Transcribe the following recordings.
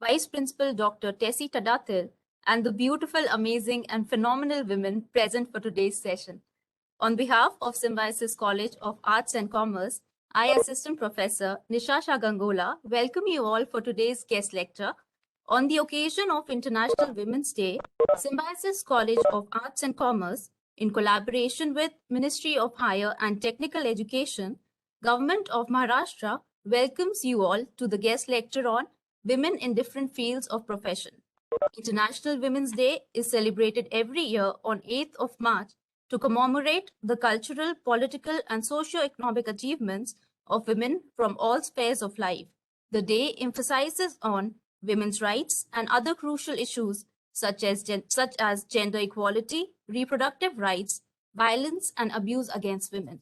Vice Principal Dr. Tessie Tadathil, and the beautiful, amazing, and phenomenal women present for today's session. On behalf of Symbiosis College of Arts and Commerce, I, Assistant Professor Nishasha Gangola, welcome you all for today's guest lecture. On the occasion of International Women's Day, Symbiosis College of Arts and Commerce, in collaboration with Ministry of Higher and Technical Education, Government of Maharashtra, welcomes you all to the guest lecture on Women in Different Fields of Profession. International Women's Day is celebrated every year on 8th of March to commemorate the cultural, political, and socio-economic achievements of women from all spheres of life. The day emphasizes on women's rights and other crucial issues such as gender equality, reproductive rights, violence, and abuse against women.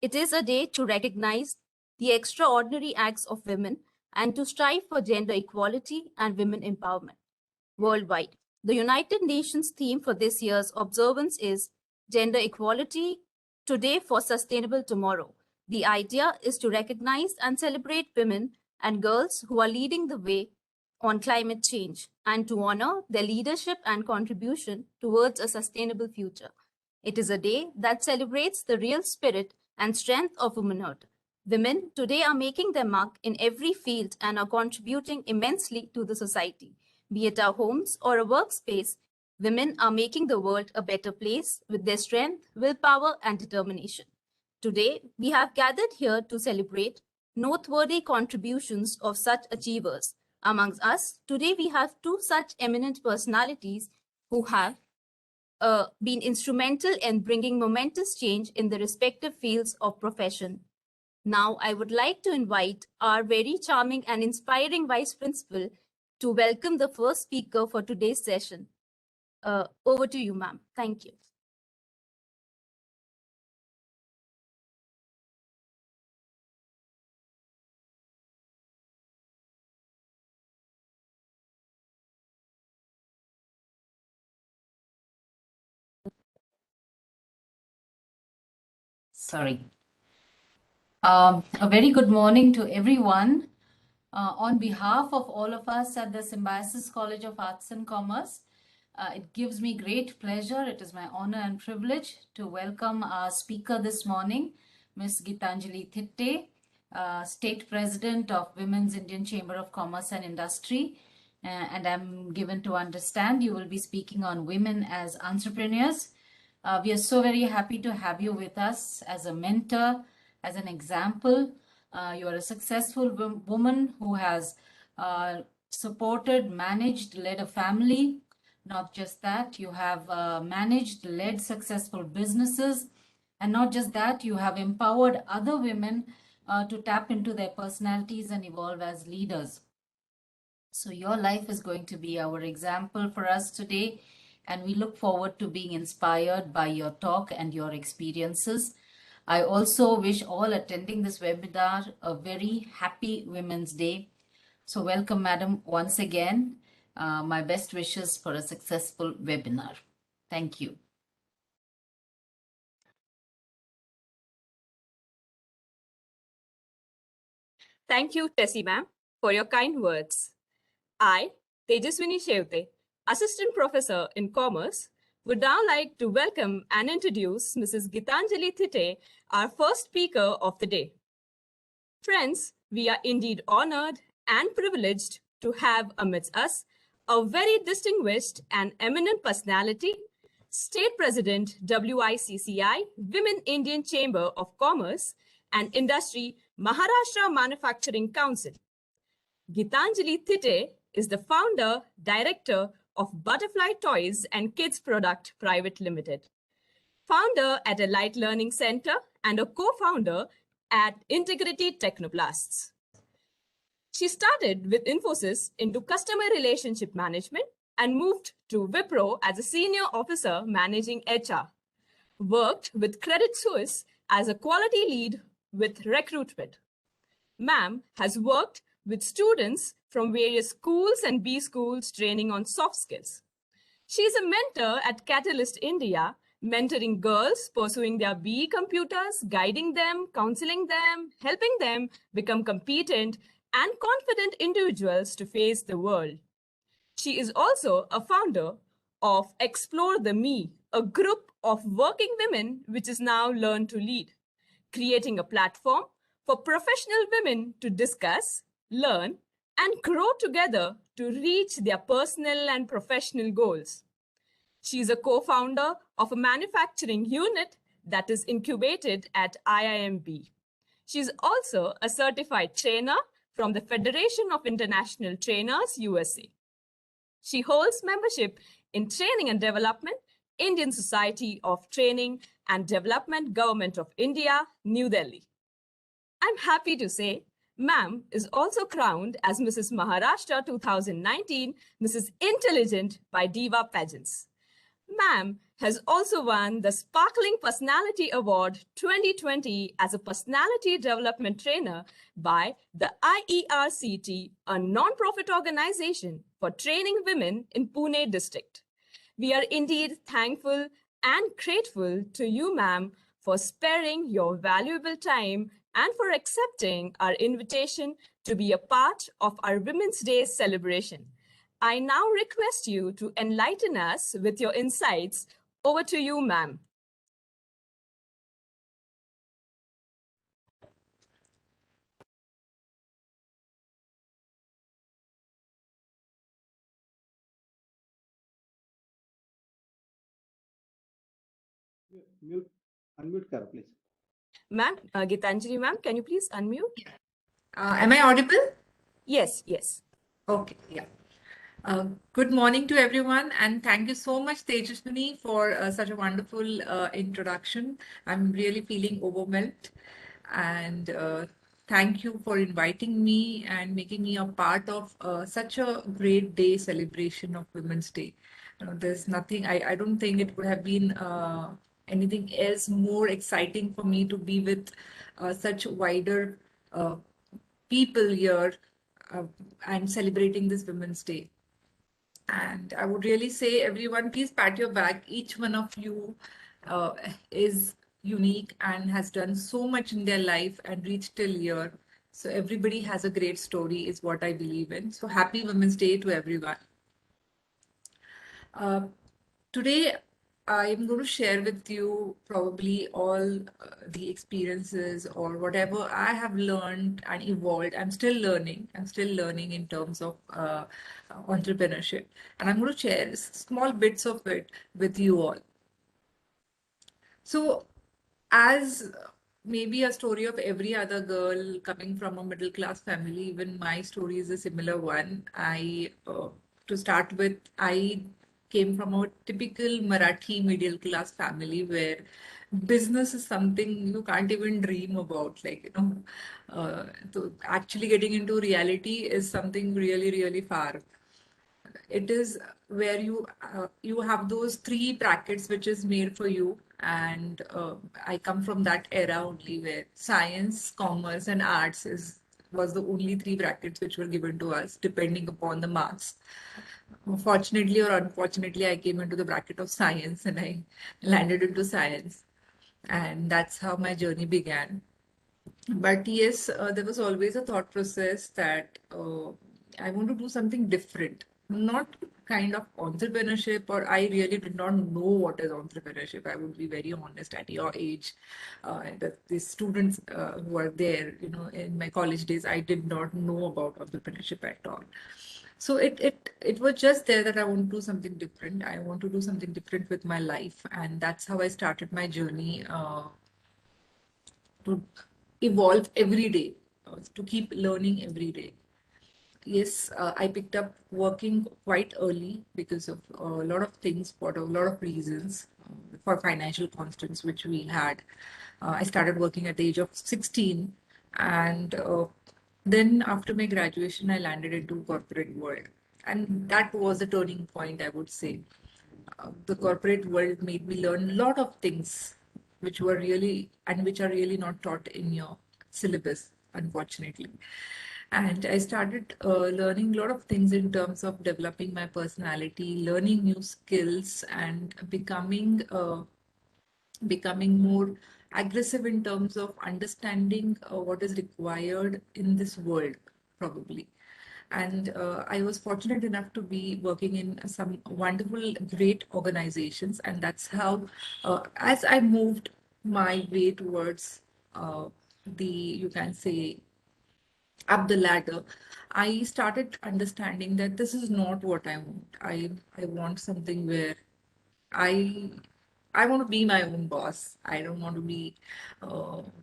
It is a day to recognize the extraordinary acts of women and to strive for gender equality and women empowerment worldwide. The United Nations theme for this year's observance is Gender Equality Today for Sustainable Tomorrow. The idea is to recognize and celebrate women and girls who are leading the way on climate change and to honor their leadership and contribution towards a sustainable future. It is a day that celebrates the real spirit and strength of womanhood. Women today are making their mark in every field and are contributing immensely to the society. Be it our homes or a workspace, women are making the world a better place with their strength, willpower, and determination. Today, we have gathered here to celebrate noteworthy contributions of such achievers. Amongst us, today we have two such eminent personalities who have been instrumental in bringing momentous change in the respective fields of profession. Now, I would like to invite our very charming and inspiring Vice Principal to welcome the first speaker for today's session. Over to you, ma'am. Thank you. Sorry. A very good morning to everyone. On behalf of all of us at the Symbiosis College of Arts and Commerce, it gives me great pleasure. It is my honor and privilege to welcome our speaker this morning, Ms. Geetanjali Thite, State President of Women's Indian Chamber of Commerce and Industry. And I'm given to understand you will be speaking on women as entrepreneurs. We are so very happy to have you with us as a mentor, as an example. You are a successful woman who has supported, managed, led a family. Not just that, you have managed, led successful businesses. And not just that, you have empowered other women to tap into their personalities and evolve as leaders. So your life is going to be our example for us today. And we look forward to being inspired by your talk and your experiences. I also wish all attending this webinar a very happy Women's Day. So welcome, madam, once again. My best wishes for a successful webinar. Thank you. Thank you, Tessie ma'am, for your kind words. I, Tejaswini Shevte, Assistant Professor in Commerce, would now like to welcome and introduce Mrs. Geetanjali Thite, our first speaker of the day. Friends, we are indeed honored and privileged to have amidst us a very distinguished and eminent personality, State President, WICCI, Women Indian Chamber of Commerce and Industry, Maharashtra Manufacturing Council. Geetanjali Thite is the founder, director of Butterfly Toys and Kids Product Private Limited, founder at a Light Learning Center and a co-founder at Integrity Technoblasts. She started with Infosys into customer relationship management and moved to Wipro as a senior officer managing HR. Worked with Credit Suisse as a quality lead with recruitment. Ma'am has worked with students from various schools and B schools training on soft skills. She is a mentor at Catalyst India, mentoring girls pursuing their BE computers, guiding them, counseling them, helping them become competent and confident individuals to face the world. She is also a founder of Explore the Me, a group of working women which is now Learn to Lead, creating a platform for professional women to discuss, learn, and grow together to reach their personal and professional goals. She is a co-founder of a manufacturing unit that is incubated at IIMB. She is also a certified trainer from the Federation of International Trainers, USA. She holds membership in Training and Development, Indian Society of Training and Development, Government of India, New Delhi. I'm happy to say Ma'am is also crowned as Mrs. Maharashtra 2019, Mrs. Intelligent by Diva Pageants. Ma'am has also won the Sparkling Personality Award 2020 as a personality development trainer by the IERCT, a non-profit organization for training women in Pune district. We are indeed thankful and grateful to you, ma'am, for sparing your valuable time and for accepting our invitation to be a part of our Women's Day celebration. I now request you to enlighten us with your insights. Over to you, ma'am. Unmute karo, please. Ma'am, Geetanjali ma'am, can you please unmute? Am I audible? Yes, yes. Okay, yeah. Good morning to everyone, and thank you so much, Tejaswini, for such a wonderful introduction. I'm really feeling overwhelmed, and thank you for inviting me and making me a part of such a great day celebration of Women's Day. There's nothing, I don't think it would have been anything else more exciting for me to be with such wider people here uh, and celebrating this Women's Day. And I would really say, everyone, please pat your back. Each one of you is unique and has done so much in their life and reached till here. So everybody has a great story, is what I believe in. So happy Women's Day to everyone. Uh, Today, I'm going to share with you probably all the experiences or whatever I have learned and evolved. I'm still learning. I'm still learning in terms of entrepreneurship. And I'm going to share small bits of it with you all. So, as maybe a story of every other girl coming from a middle class family, even my story is a similar one. To start with, I came from a typical Marathi middle class family where business is something you can't even dream about. So actually getting into reality is something really, really far. It is where you have those three brackets which is made for you, and I come from that era only where science, commerce, and arts is was the only three brackets which were given to us depending upon the marks. Fortunately or unfortunately, I came into the bracket of science and I landed into science, and that's how my journey began. But yes, there was always a thought process that I want to do something different, not kind of entrepreneurship, or I really did not know what is entrepreneurship. I would be very honest at your age. The students who are there, in my college days, I did not know about entrepreneurship at all. So it was just there that I want to do something different. I want to do something different with my life, and that's how I started my journey. To evolve every day, to keep learning every day. Yes, I picked up working quite early because of a lot of things, for a lot of reasons, for financial constraints which we had. I started working at the age of 16, and then after my graduation, I landed into corporate world, and that was a turning point, I would say. The corporate world made me learn a lot of things which were really and which are really not taught in your syllabus, unfortunately. And I started learning a lot of things in terms of developing my personality, learning new skills, and becoming more aggressive in terms of understanding what is required in this world. probably. And I was fortunate enough to be working in some wonderful, great organizations. And that's how, as I moved my way towards you can say, up the ladder, I started understanding that this is not what I want. I want something where I I want to be my own boss. I don't want to be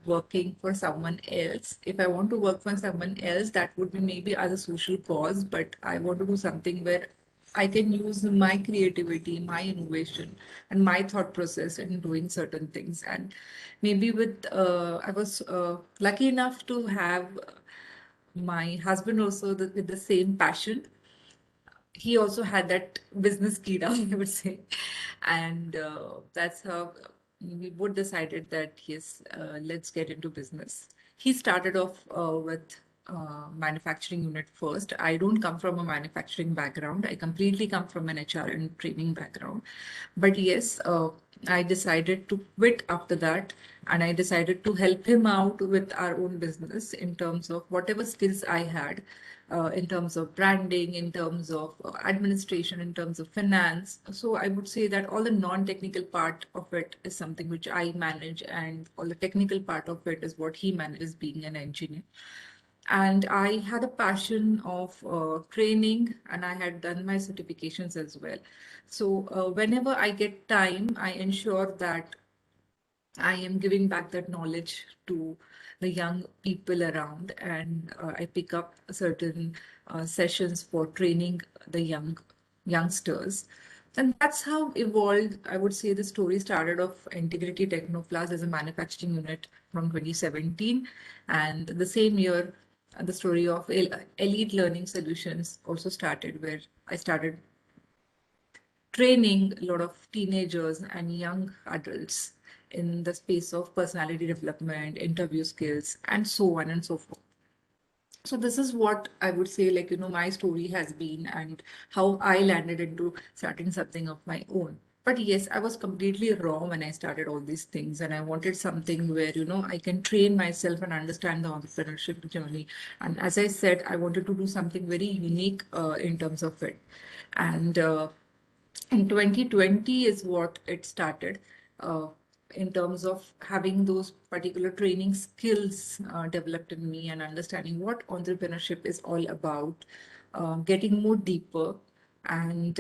working for someone else. If I want to work for someone else, that would be maybe as a social cause, but I want to do something where I can use my creativity, my innovation, and my thought process in doing certain things. And maybe I was lucky enough to have my husband also with the same passion. He also had that business kida, I would say. And that's how we both decided that, yes, let's get into business. He started off with manufacturing unit first. I don't come from a manufacturing background. I completely come from an HR and training background. But yes, I decided to quit after that, and I decided to help him out with our own business in terms of whatever skills I had, in terms of branding, in terms of administration, in terms of finance. So I would say that all the non-technical part of it is something which I manage, and all the technical part of it is what he manages, being an engineer. And I had a passion of training, and I had done my certifications as well. So whenever I get time, I ensure that I am giving back that knowledge to the young people around, and I pick up certain sessions for training the youngsters. And that's how evolved. I would say the story started of Integrity Technoplast as a manufacturing unit from 2017, and the same year, the story of Elite Learning Solutions also started, where I started training a lot of teenagers and young adults in the space of personality development, interview skills, and so on and so forth. So this is what I would say, like, my story has been, and how I landed into starting something of my own. But yes, I was completely raw when I started all these things, and I wanted something where, I can train myself and understand the entrepreneurship journey. And as I said, I wanted to do something very unique in terms of it. And in 2020 is what it started, uh, in terms of having those particular training skills developed in me, and understanding what entrepreneurship is all about, getting more deeper. And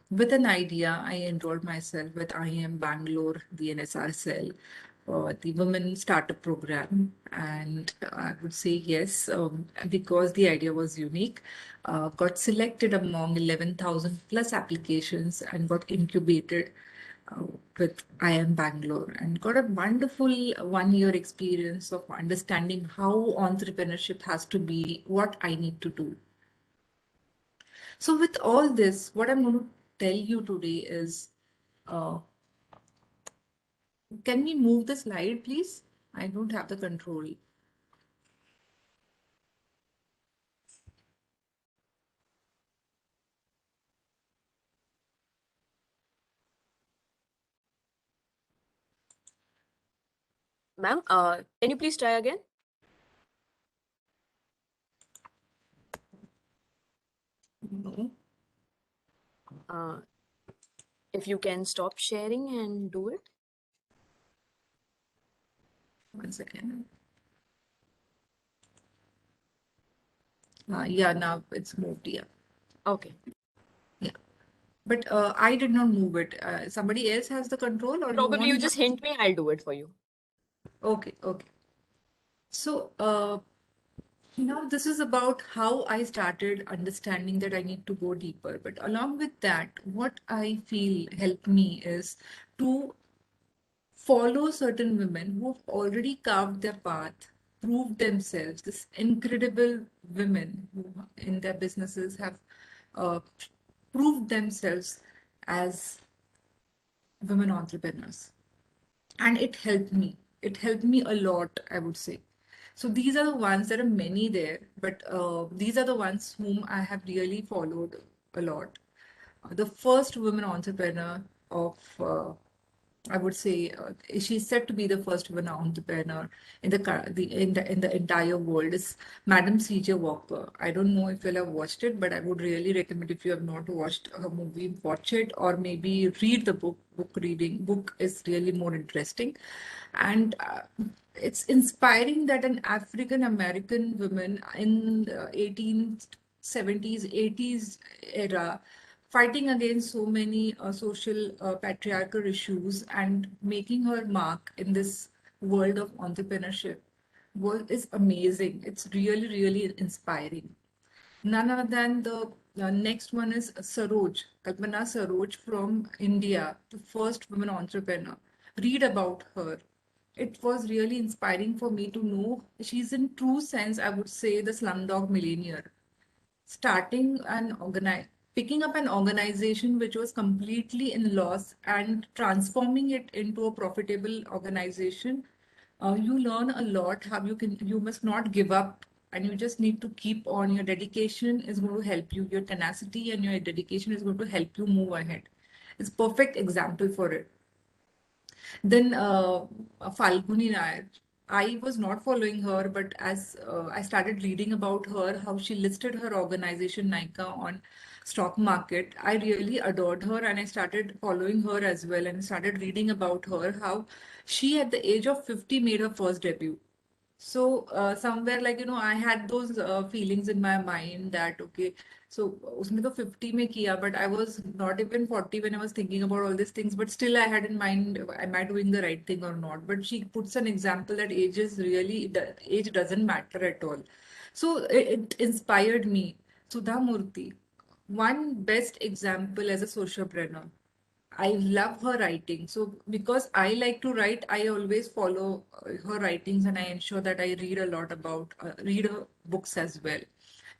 with an idea, I enrolled myself with IIM Bangalore, the NSR cell, the Women Startup Program. And I would say yes, because the idea was unique, got selected among 11,000 plus applications, and got incubated uh, with IIM Bangalore, and got a wonderful 1 year experience of understanding how entrepreneurship has to be, what I need to do. So with all this, what I'm going to tell you today is, uh, can we move the slide, please? I don't have the control. Ma'am, can you please try again? No. Uh, if you can stop sharing and do it. One second. Yeah, now it's moved. Yeah. Okay. Yeah. But I did not move it. Somebody else has the control, or you Probably you want? just hint me, I'll do it for you. Okay, okay. So now this is about how I started understanding that I need to go deeper. But along with that, what I feel helped me is to follow certain women who have already carved their path, proved themselves, this incredible women who in their businesses have uh, proved themselves as women entrepreneurs. And it helped me. It helped me a lot, I would say. So these are the ones, there are many there, but these are the ones whom I have really followed a lot. The first women entrepreneur of I would say she's said to be the first woman entrepreneur in the entire world. Is Madam C.J. Walker. I don't know if you'll have watched it, but I would really recommend if you have not watched her movie, watch it or maybe read the book. Book is really more interesting, and it's inspiring that an African American woman in the 1870s, 80s era fighting against so many social patriarchal issues and making her mark in this world of entrepreneurship is amazing. It's really, really inspiring. None other than the next one is Kalpana Saroj from India, the first woman entrepreneur. Read about her. It was really inspiring for me to know she's in true sense, I would say, the slumdog millionaire, starting an organize picking up an organization which was completely in loss and transforming it into a profitable organization. You learn a lot how you must not give up, and you just need to keep on. Your dedication is going to help you, your tenacity and your dedication is going to help you move ahead. It's perfect example for it. Then Falguni Nair. I was not following her, but as I started reading about her, how she listed her organization Nika on stock market, I really adored her and I started following her as well and started reading about her, how she at the age of 50 made her first debut. So somewhere like I had those feelings in my mind that okay, so उसने तो 50 में किया, but I was not even 40 when I was thinking about all these things, but still I had in mind, am I doing the right thing or not? But she puts an example that age is really, age doesn't matter at all. So it inspired me. Sudha Murthy, one best example as a socialpreneur. I love her writing. So because I like to write, I always follow her writings and I ensure that I read a lot about read her books as well.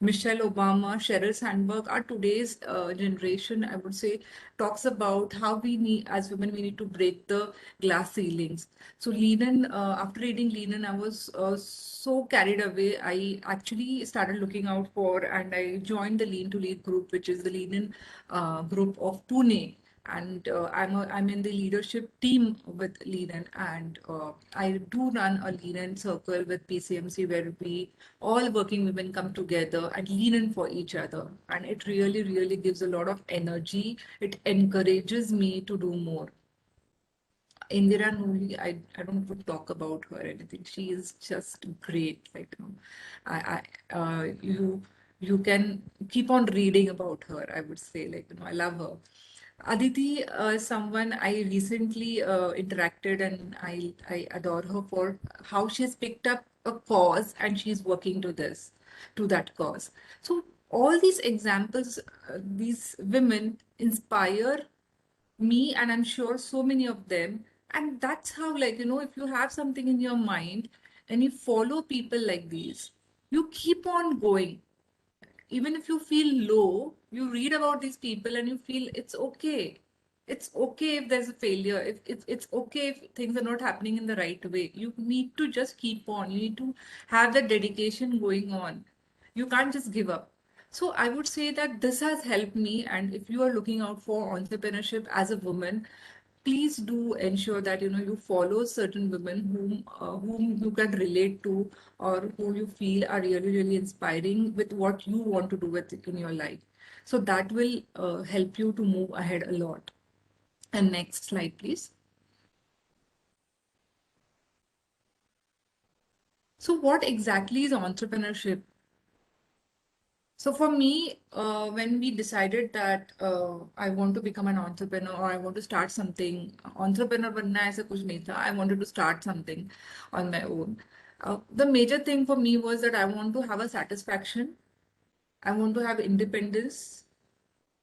Michelle Obama, Sheryl Sandberg are today's generation, I would say, talks about how we need, as women, we need to break the glass ceilings. So Lenin, after reading Lenin, I was so carried away. I actually started looking out for and I joined the Lean to Lead group, which is the Lenin group of Pune, and I'm in the leadership team with Lean, and I do run a Lean circle with PCMC where we all working women come together and lean in for each other, and it really really gives a lot of energy. It encourages me to do more. Indira Nooyi, I don't want to talk about her or anything. She is just great. Like, you can keep on reading about her. I would say, like, I love her. Aditi, someone I recently interacted, and I adore her for how she's picked up a cause and she's working to that cause. So all these examples, these women inspire me, and I'm sure so many of them. And that's how, like, if you have something in your mind and you follow people like these, you keep on going. Even if you feel low, you read about these people and you feel it's okay. It's okay if there's a failure. If it's okay if things are not happening in the right way. You need to just keep on. You need to have that dedication going on. You can't just give up. So I would say that this has helped me. And if you are looking out for entrepreneurship as a woman, please do ensure that you follow certain women whom you can relate to, or who you feel are really really inspiring with what you want to do with in your life. So that will help you to move ahead a lot. And next slide, please. So what exactly is entrepreneurship? So for me, when we decided that I want to become an entrepreneur or I want to start something, entrepreneur बनना ऐसा कुछ नहीं था. I wanted to start something on my own. The major thing for me was that I want to have a satisfaction. I want to have independence.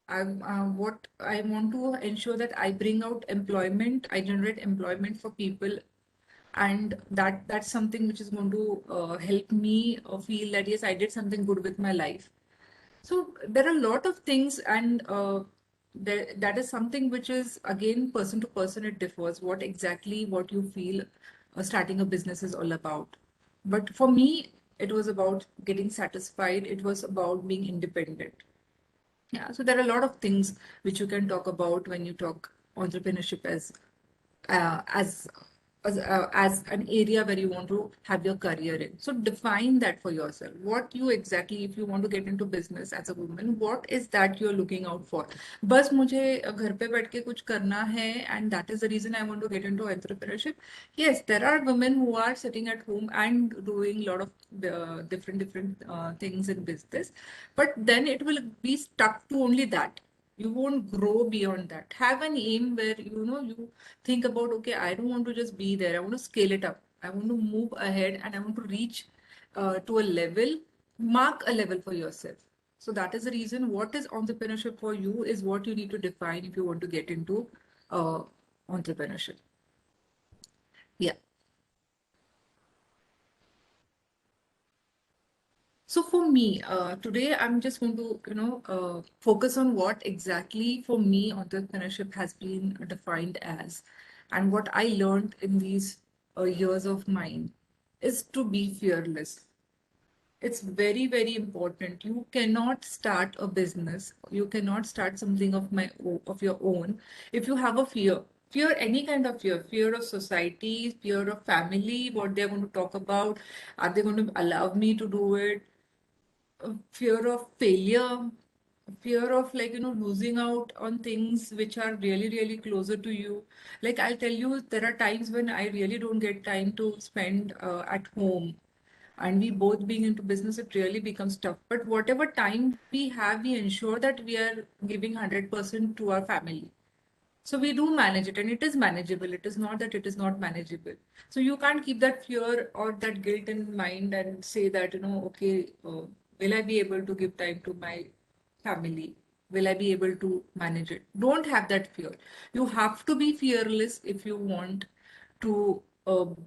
What I want to ensure that I bring out employment, I generate employment for people, and that's something which is going to help me feel that yes, I did something good with my life. So there are a lot of things, and that is something which is again person to person. It differs what you feel starting a business is all about. But for me, it was about getting satisfied. It was about being independent. Yeah. So there are a lot of things which you can talk about when you talk entrepreneurship as. as as an area where you want to have your career in. So define that for yourself. What you exactly, if you want to get into business as a woman, what is that you're looking out for? बस मुझे घर पे बैठ के कुछ करना है, and that is the reason I want to get into entrepreneurship. Yes, there are women who are sitting at home and doing a lot of different things in business, but then it will be stuck to only that. You won't grow beyond that. Have an aim where you think about, okay, I don't want to just be there. I want to scale it up. I want to move ahead and I want to reach to a level, mark a level for yourself. So that is the reason what is entrepreneurship for you is what you need to define if you want to get into uh, entrepreneurship. Yeah. So for me, today I'm just going to, focus on what exactly for me entrepreneurship has been defined as, and what I learned in these years of mine is to be fearless. It's very, very important. You cannot start a business. You cannot start something of your own if you have a fear. Fear, any kind of fear, fear of society, fear of family, what they're going to talk about. Are they going to allow me to do it? Fear of failure, fear of losing out on things which are really, really closer to you. Like I'll tell you, there are times when I really don't get time to spend at home. And we both being into business, it really becomes tough. But whatever time we have, we ensure that we are giving 100% to our family. So we do manage it and it is manageable. It is not that it is not manageable. So you can't keep that fear or that guilt in mind and say that, okay, will I be able to give time to my family? Will I be able to manage it? Don't have that fear. You have to be fearless if you want to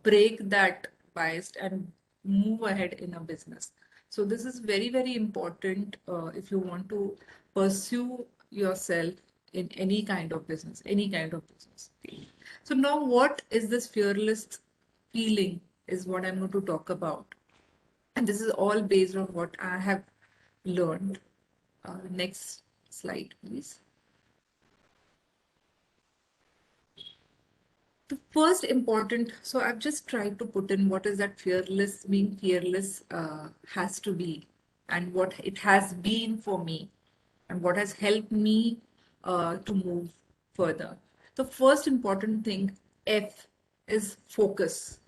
break that bias and move ahead in a business. So this is very, very important if you want to pursue yourself in any kind of business, any kind of business. So now what is this fearless feeling is what I'm going to talk about. And this is all based on what I have learned. Next slide, please. The first important, so I've just tried to put in what is that fearless, being fearless has to be, and what it has been for me, and what has helped me to move further. The first important thing, F, is focus.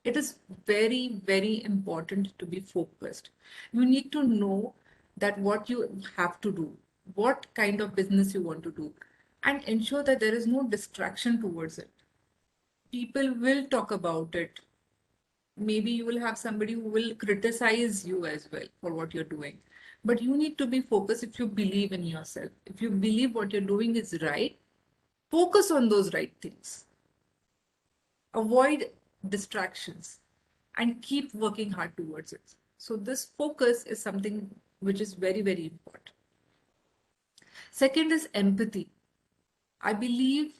It is very, very important to be focused. You need to know that what you have to do, what kind of business you want to do, and ensure that there is no distraction towards it. People will talk about it. Maybe you will have somebody who will criticize you as well for what you're doing. But you need to be focused if you believe in yourself. If you believe what you're doing is right, focus on those right things. Avoid distractions and keep working hard towards it. So, this focus is something which is very, very important. Second is empathy. I believe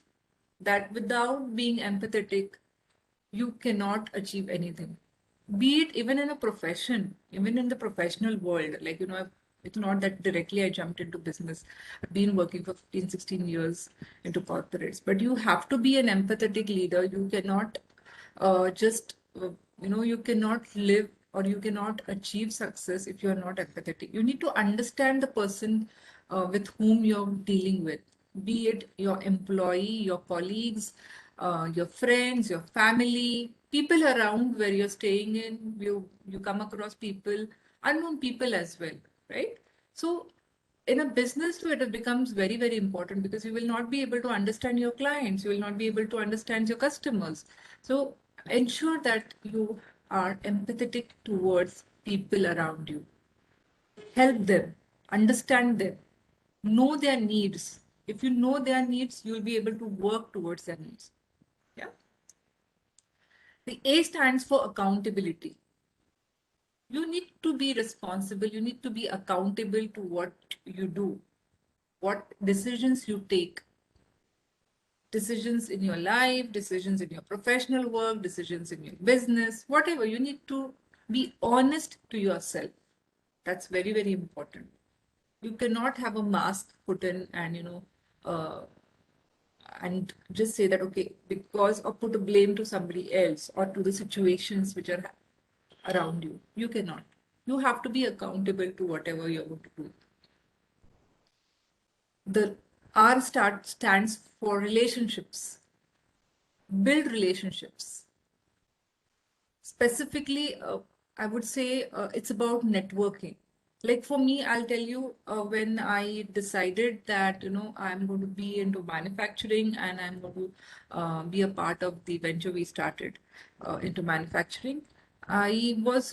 that without being empathetic, you cannot achieve anything. Be it even in a profession, even in the professional world, it's not that directly I jumped into business. I've been working for 15, 16 years into corporates, but you have to be an empathetic leader. You cannot just, you cannot live or you cannot achieve success if you're not empathetic. You need to understand the person with whom you're dealing with, be it your employee, your colleagues, your friends, your family, people around where you're staying in. You come across people, unknown people as well, right? So in a business too, it becomes very, very important because you will not be able to understand your clients, you will not be able to understand your customers. So ensure that you are empathetic towards people around you. Help them, understand them, know their needs. If you know their needs, you'll be able to work towards their needs. Yeah. The A stands for accountability. You need to be responsible, you need to be accountable to what you do, what decisions you take, decisions in your life, decisions in your professional work, decisions in your business, whatever. You need to be honest to yourself. That's very, very important. You cannot have a mask put in and, uh, and just say that, okay, because, or put a blame to somebody else or to the situations which are around you. You cannot. You have to be accountable to whatever you're going to do. The stands for relationships. Build relationships. Specifically, I would say it's about networking. Like for me, I'll tell you, when I decided that, I'm going to be into manufacturing and I'm going to be a part of the venture we started into manufacturing. I was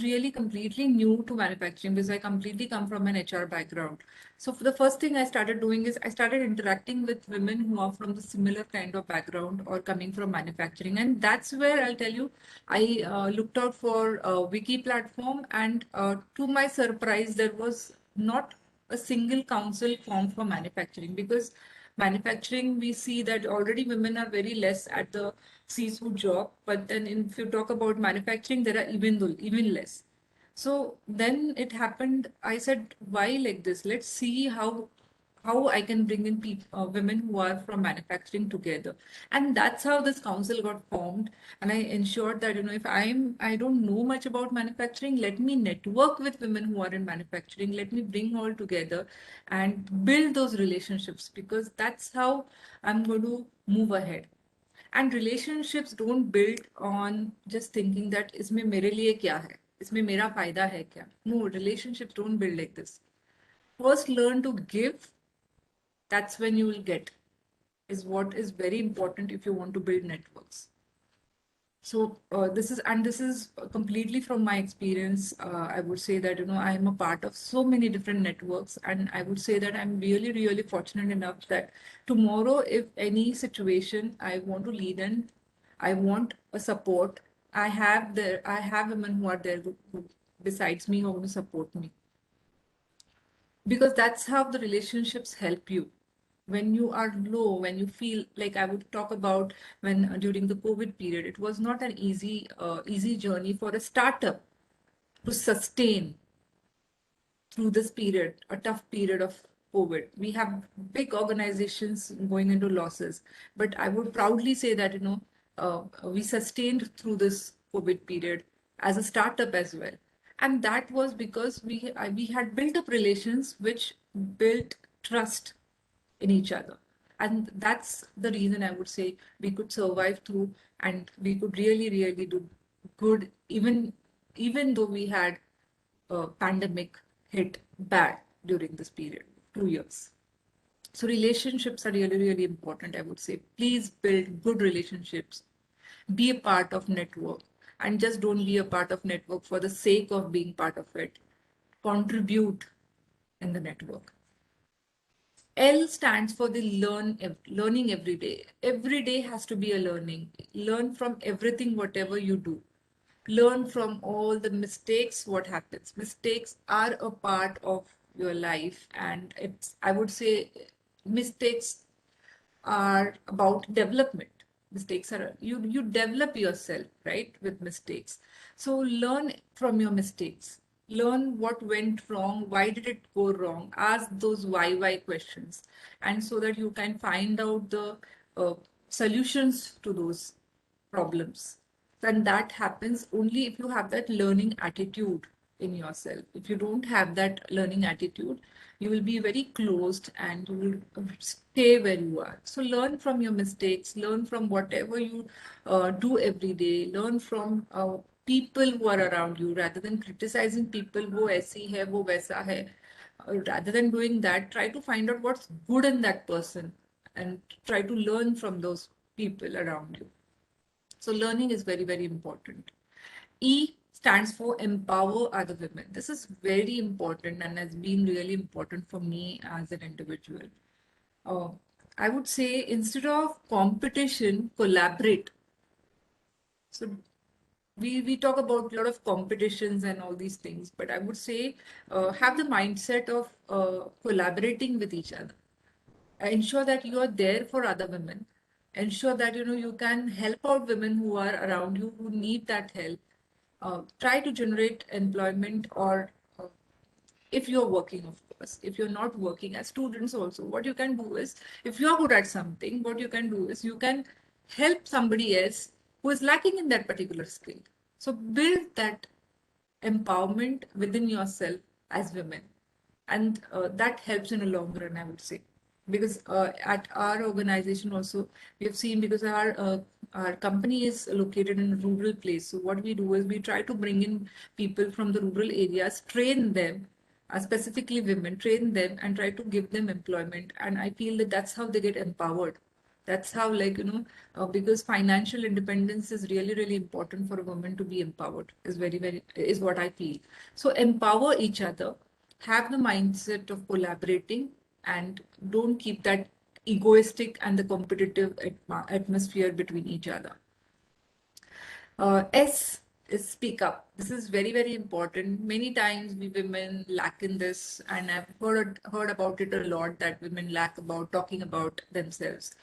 really completely new to manufacturing because I completely come from an HR background. So for the first thing I started doing is I started interacting with women who are from the similar kind of background or coming from manufacturing, and that's where I'll tell you I looked out for a wiki platform, and to my surprise, there was not a single council formed for manufacturing, because manufacturing, we see that already women are very less at the C-suite job, but then if you talk about manufacturing, there are even less. So then it happened. I said, why like this? Let's see how I can bring in women who are from manufacturing together. And that's how this council got formed. And I ensured that, if I don't know much about manufacturing, let me network with women who are in manufacturing. Let me bring all together and build those relationships, because that's how I'm going to move ahead. And relationships don't build on just thinking that इसमें मेरे लिए क्या है, इसमें मेरा फायदा है क्या. No, relationships don't build like this. First, learn to give. That's when you will get, is what is very important if you want to build networks. So this is completely from my experience. I would say that, I am a part of so many different networks, and I would say that I'm really, really fortunate enough that tomorrow, if any situation I want to lead in, I want a support. I have women who are there besides me, who are going to support me, because that's how the relationships help you when you are low, when you feel like, I would talk about when during the COVID period, it was not an easy journey for a startup to sustain through this period, a tough period of COVID. We have big organizations going into losses, but I would proudly say that, we sustained through this COVID period as a startup as well. And that was because we had built up relations which built trust in each other. And that's the reason I would say we could survive through, and we could really, really do good, even though we had a pandemic hit bad during this period, 2 years. So relationships are really, really important, I would say. Please build good relationships. Be a part of network, and just don't be a part of network for the sake of being part of it. Contribute in the network. L stands for the learning every day. Every day has to be a learning. Learn from everything, whatever you do. Learn from all the mistakes, what happens. Mistakes are a part of your life, and I would say, mistakes are about development. Mistakes are, you develop yourself, right, with mistakes. So learn from your mistakes. Learn what went wrong, why did it go wrong. Ask those why questions, and so that you can find out the solutions to those problems. And that happens only if you have that learning attitude in yourself. If you don't have that learning attitude, you will be very closed and you will stay where you are. So learn from your mistakes, learn from whatever you do every day, learn from people who are around you, rather than criticizing people, wo aisi hai, wo waisa hai. Rather than doing that, try to find out what's good in that person and try to learn from those people around you. So learning is very, very important. E stands for empower other women. This is very important and has been really important for me as an individual. Uh, I would say, instead of competition, collaborate. So we talk about a lot of competitions and all these things, but I would say have the mindset of collaborating with each other. Ensure that you are there for other women. Ensure that you can help out women who are around you who need that help. Try to generate employment, or if you're working, of course. If you're not working, as students also, what you can do is, if you're good at something, what you can do is you can help somebody else who is lacking in that particular skill. So build that empowerment within yourself as women, and that helps in a long run, I would say. Because at our organization also, we have seen, because our company is located in a rural place, so what we do is we try to bring in people from the rural areas, train them, specifically women, train them and try to give them employment. And I feel that that's how they get empowered. That's how, like, because financial independence is really, really important for a woman to be empowered, is very, very, is what I feel. So empower each other, have the mindset of collaborating, and don't keep that egoistic and the competitive atmosphere between each other. S is speak up. This is very, very important. Many times we women lack in this, and I've heard about it a lot, that women lack about talking about themselves.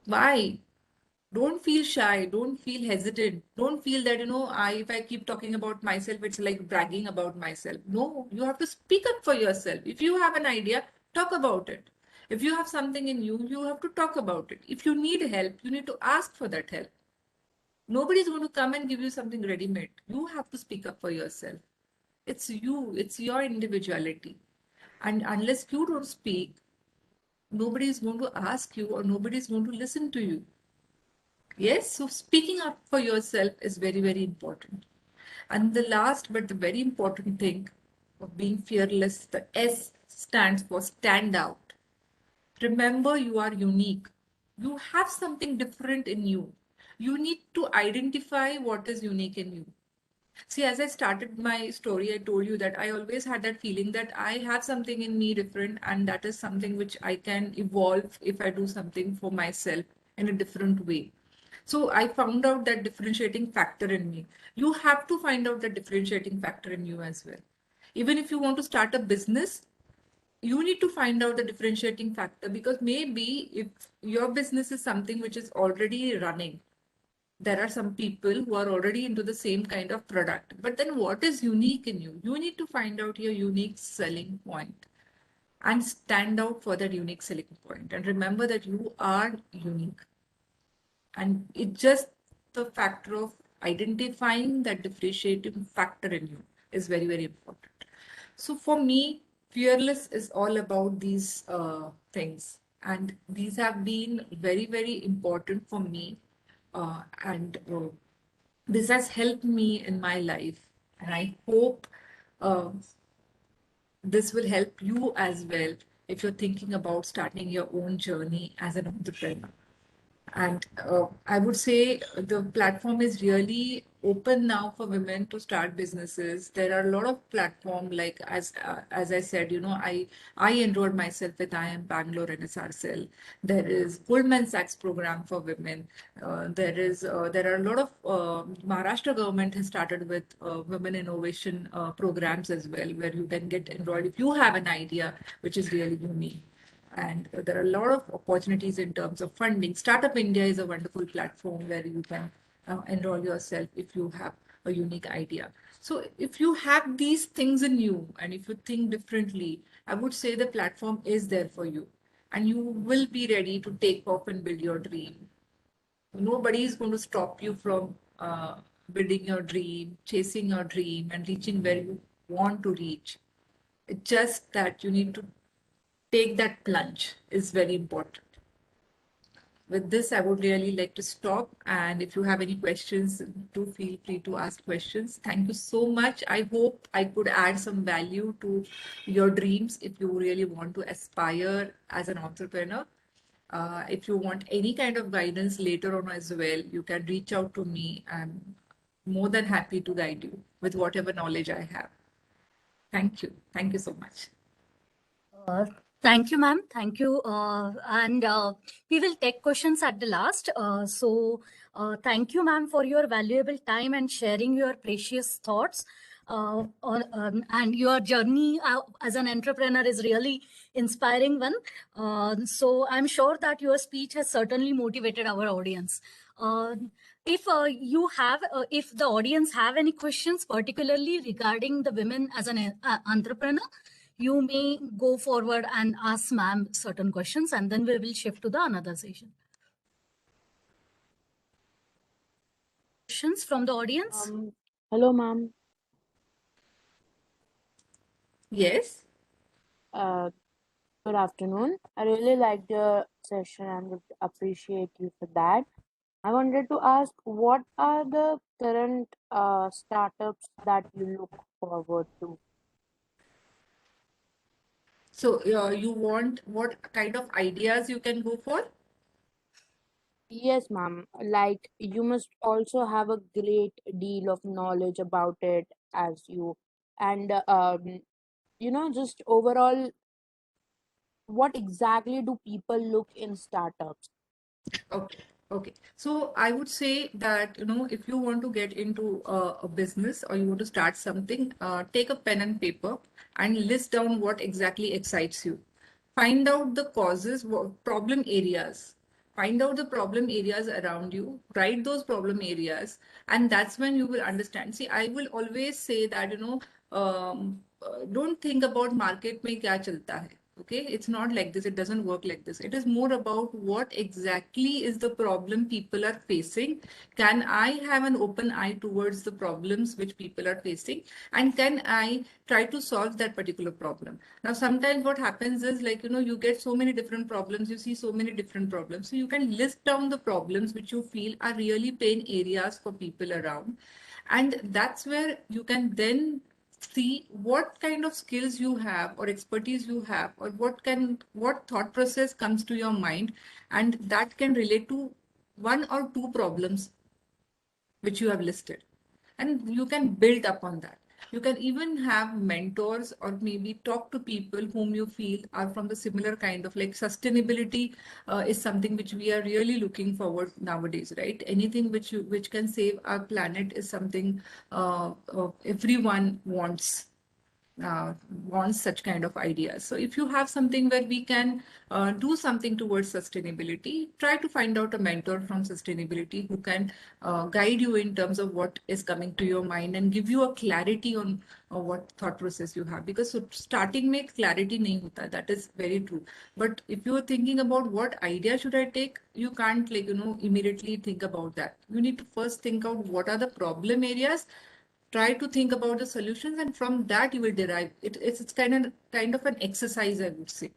Why? Don't feel shy, don't feel hesitant, don't feel that, if I keep talking about myself, it's like bragging about myself. No, you have to speak up for yourself. If you have an idea, talk about it. If you have something in you, you have to talk about it. If you need help, you need to ask for that help. Nobody's going to come and give you something ready made. You have to speak up for yourself. It's you, it's your individuality. And unless you don't speak, nobody is going to ask you, or nobody is going to listen to you. Yes, so speaking up for yourself is very, very important. And the last but the very important thing of being fearless, the S stands for stand out. Remember, you are unique. You have something different in you. You need to identify what is unique in you. See, as I started my story, I told you that I always had that feeling that I have something in me different, and that is something which I can evolve if I do something for myself in a different way. So I found out that differentiating factor in me. You have to find out the differentiating factor in you as well. Even if you want to start a business, you need to find out the differentiating factor, because maybe if your business is something which is already running, there are some people who are already into the same kind of product. But then what is unique in you? You need to find out your unique selling point and stand out for that unique selling point. And remember that you are unique. And it's just the factor of identifying that differentiating factor in you is very, very important. So for me, fearless is all about these things. And these have been very, very important for me. And this has helped me in my life. And I hope uh, this will help you as well if you're thinking about starting your own journey as an entrepreneur. And I would say the platform is really open now for women to start businesses. There are a lot of platform, like as I said, I enrolled myself with IIM Bangalore and SRCell. There is Goldman Sachs program for women. There are a lot of Maharashtra government has started with women innovation programs as well, where you can get enrolled if you have an idea which is really unique. And there are a lot of opportunities in terms of funding. Startup India is a wonderful platform where you can enroll yourself if you have a unique idea. So if you have these things in you, and if you think differently, I would say the platform is there for you, and you will be ready to take off and build your dream. Nobody is going to stop you from building your dream, chasing your dream, and reaching where you want to reach. It's just that you need to take that plunge is very important. With this, I would really like to stop. And if you have any questions, do feel free to ask questions. Thank you so much. I hope I could add some value to your dreams if you really want to aspire as an entrepreneur. If you want any kind of guidance later on as well, you can reach out to me. I'm more than happy to guide you with whatever knowledge I have. Thank you. Thank you so much. Uh, Thank you, ma'am. Thank you. And we will take questions at the last. Thank you, ma'am, for your valuable time and sharing your precious thoughts. And your journey as an entrepreneur is really inspiring one. So I'm sure that your speech has certainly motivated our audience. If if the audience have any questions, particularly regarding the women as an entrepreneur, you may go forward and ask ma'am certain questions, and then we will shift to the another session. Questions from the audience? Hello, ma'am. Yes. Good afternoon. I really liked the session and would appreciate you for that. I wanted to ask, what are the current startups that you look forward to? So you want what kind of ideas you can go for? Yes, ma'am. Like, you must also have a great deal of knowledge about it as you, and just overall, what exactly do people look in startups? Okay. Okay. So I would say that, if you want to get into a business or you want to start something, take a pen and paper and list down what exactly excites you. Find out the causes, problem areas. Find out the problem areas around you, write those problem areas, and that's when you will understand. See, I will always say that, don't think about market mein kya chalta hai. Okay, it's not like this. It doesn't work like this. It is more about what exactly is the problem people are facing. Can I have an open eye towards the problems which people are facing? And can I try to solve that particular problem? Now, sometimes what happens is like, you get so many different problems, you see so many different problems. So you can list down the problems which you feel are really pain areas for people around. And that's where you can then see what kind of skills you have or expertise you have, or what thought process comes to your mind, and that can relate to one or two problems which you have listed, and you can build upon that. You can even have mentors or maybe talk to people whom you feel are from the similar kind of, like, sustainability is something which we are really looking forward nowadays, right? Anything which can save our planet is something everyone wants such kind of ideas. So if you have something where we can do something towards sustainability, try to find out a mentor from sustainability who can guide you in terms of what is coming to your mind and give you a clarity on what thought process you have. Because starting make clarity nahi hota, that is very true. But if you are thinking about what idea should I take, you can't, like, immediately think about that. You need to first think out what are the problem areas, try to think about the solutions, and from that you will derive it. It's kind of an exercise, I would say.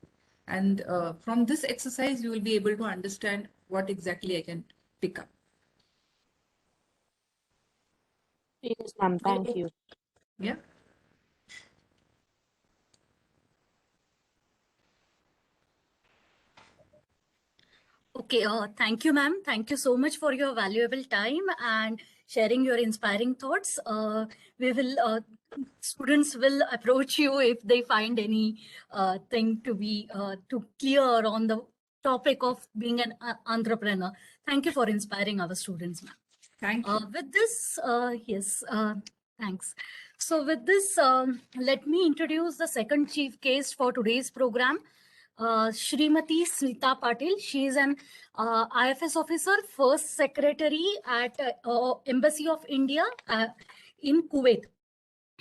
And from this exercise you will be able to understand what exactly I can pick up. Yes, ma'am. Thank you. Yeah. Okay, thank you, ma'am. Thank you so much for your valuable time and sharing your inspiring thoughts. Students will approach you if they find any thing to be too clear on the topic of being an entrepreneur. Thank you for inspiring our students, ma'am. Thank you. With this, yes, thanks. So with this, let me introduce the second chief guest for today's program. Shrimati Smita Patil. She is an I.F.S officer, first secretary at Embassy of India in Kuwait.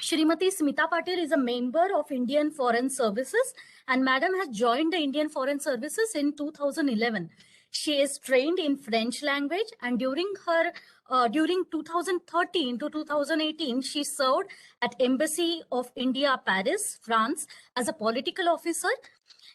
Shrimati Smita Patil is a member of Indian Foreign Services, and Madam has joined the Indian Foreign Services in 2011. She is trained in French language, and during 2013 to 2018, she served at Embassy of India, Paris, France, as a political officer.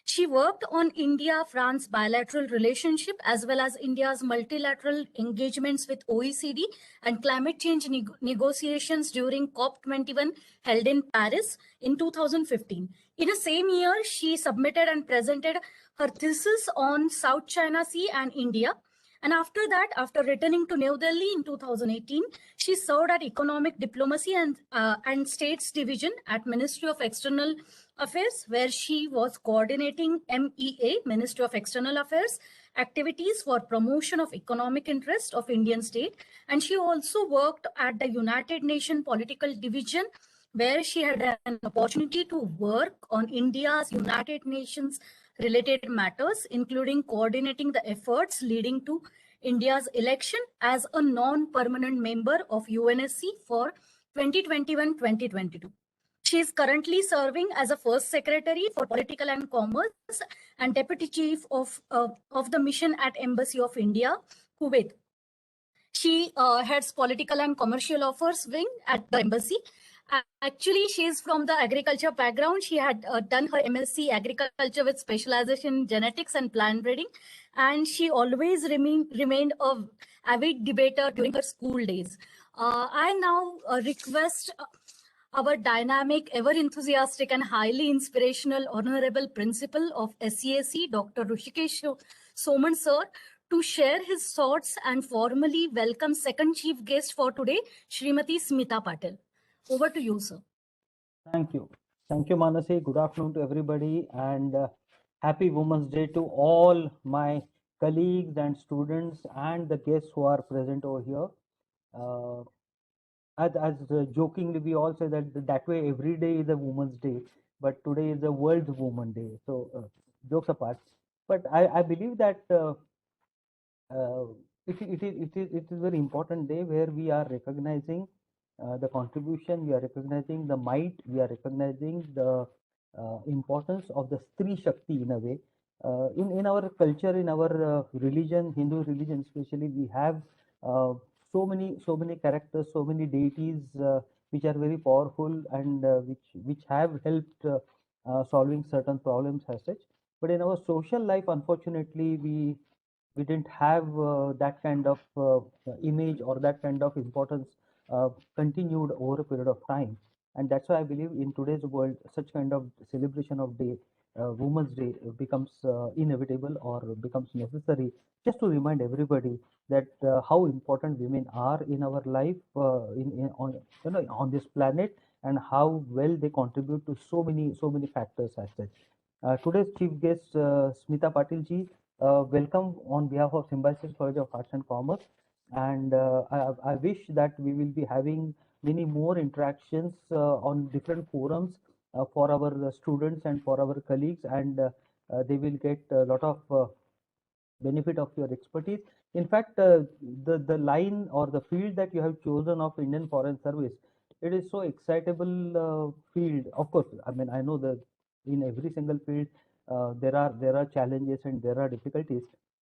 She worked on India-France bilateral relationship as well as India's multilateral engagements with OECD and climate change negotiations during COP21 held in Paris in 2015. In the same year, she submitted and presented her thesis on South China Sea and India. And after that, after returning to New Delhi in 2018, she served at Economic Diplomacy and States Division at Ministry of External Affairs, where she was coordinating MEA, Ministry of External Affairs, activities for promotion of economic interest of Indian state. And she also worked at the United Nations Political Division, where she had an opportunity to work on India's United Nations related matters, including coordinating the efforts leading to India's election as a non-permanent member of UNSC for 2021-2022. She is currently serving as a first secretary for political and commerce and deputy chief of the mission at Embassy of India, Kuwait. She heads political and commercial affairs wing at the embassy. Actually, she is from the agriculture background. She had done her MSc agriculture with specialization in genetics and plant breeding, and she always remained a avid debater during her school days. I now request our dynamic, ever enthusiastic, and highly inspirational Honorable Principal of SCAC, Dr. Rushikesh Soman Sir, to share his thoughts and formally welcome second chief guest for today, Srimati Smita Patil. Over to you, sir. Thank you. Thank you, Manasi. Good afternoon to everybody, and happy Women's Day to all my colleagues and students and the guests who are present over here. As jokingly, we all say that way every day is a Women's Day, but today is the World's Women Day. So, jokes apart, but I believe that uh, it is very important day where we are recognizing the contribution, we are recognizing the might, we are recognizing the importance of the Stree Shakti in a way. In our culture, in our religion, Hindu religion especially, we have uh, so many characters, so many deities which are very powerful and which have helped solving certain problems as such. But in our social life, unfortunately, we didn't have that kind of image or that kind of importance continued over a period of time. And that's why I believe in today's world, such kind of celebration of day, Women's Day, becomes inevitable or becomes necessary, just to remind everybody that how important women are in our life, on this planet, and how well they contribute to so many factors as such. Today's chief guest, Smita Patil ji, welcome on behalf of Symbiosis College of Arts and Commerce. And I wish that we will be having many more interactions on different forums for our students and for our colleagues, and they will get a lot of benefit of your expertise. In fact, the line or the field that you have chosen of Indian Foreign Service, it is so excitable field. Of course, I mean, I know that in every single field there are challenges and there are difficulties,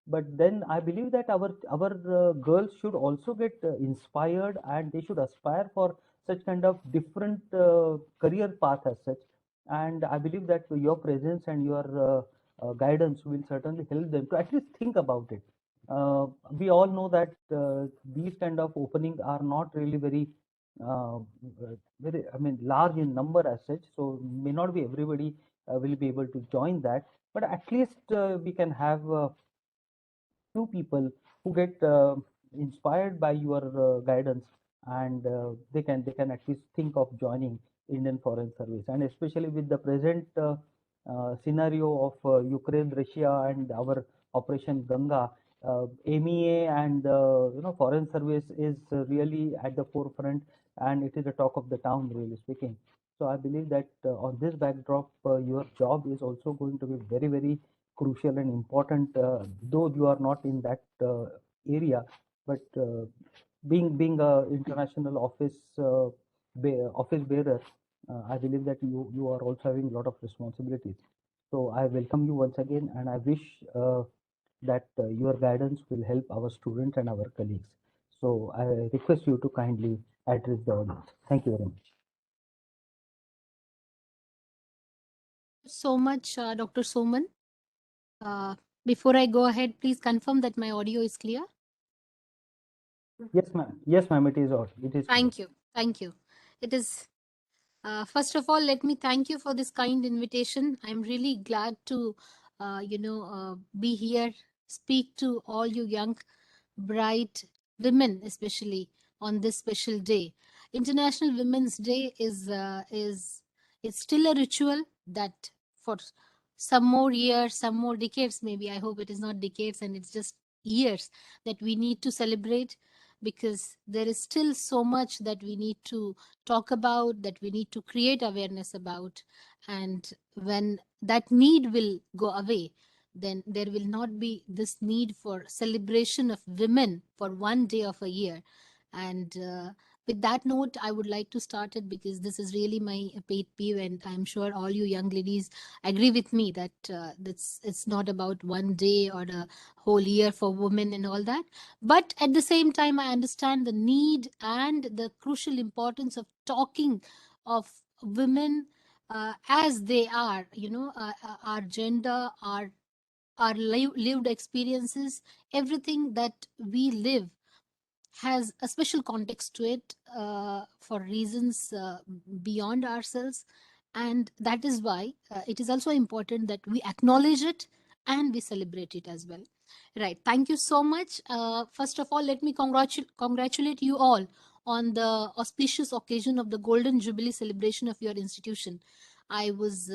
but then I believe that our girls should also get inspired, and they should aspire for such kind of different career path as such. And I believe that your presence and your guidance will certainly help them to at least think about it. We all know that these kind of openings are not really uh, I mean, large in number as such. So may not be everybody will be able to join that, but at least we can have two people who get inspired by your guidance, and they can at least think of joining Indian Foreign Service. And especially with the present scenario of Ukraine, Russia, and our Operation Ganga, MEA and Foreign Service is really at the forefront, and it is the talk of the town, really speaking. So I believe that on this backdrop, your job is also going to be very crucial and important, though you are not in that area. But being a international office bearer, I believe that you are also having a lot of responsibilities. So I welcome you once again, and I wish that your guidance will help our students and our colleagues. So I request you to kindly address the audience. Thank you very much. So much, Dr. Soman. Before I go ahead, please confirm that my audio is clear. Yes, ma'am. Yes, ma'am. It is all. It is. Thank you. Thank you. It is. First of all, let me thank you for this kind invitation. I'm really glad to, be here, speak to all you young, bright women, especially on this special day. International Women's Day is it's still a ritual that for some more years, some more decades, maybe. I hope it is not decades and it's just years that we need to celebrate, because there is still so much that we need to talk about, that we need to create awareness about. And when that need will go away, then there will not be this need for celebration of women for one day of a year. And with that note, I would like to start it, because this is really my pet peeve, and I'm sure all you young ladies agree with me that it's not about one day or a whole year for women and all that. But at the same time, I understand the need and the crucial importance of talking of women as they are, our gender, our lived experiences, everything that we live has a special context to it, for reasons beyond ourselves. And that is why it is also important that we acknowledge it and we celebrate it as well. Right. Thank you so much. First of all, let me congratulate you all on the auspicious occasion of the Golden Jubilee celebration of your institution. I was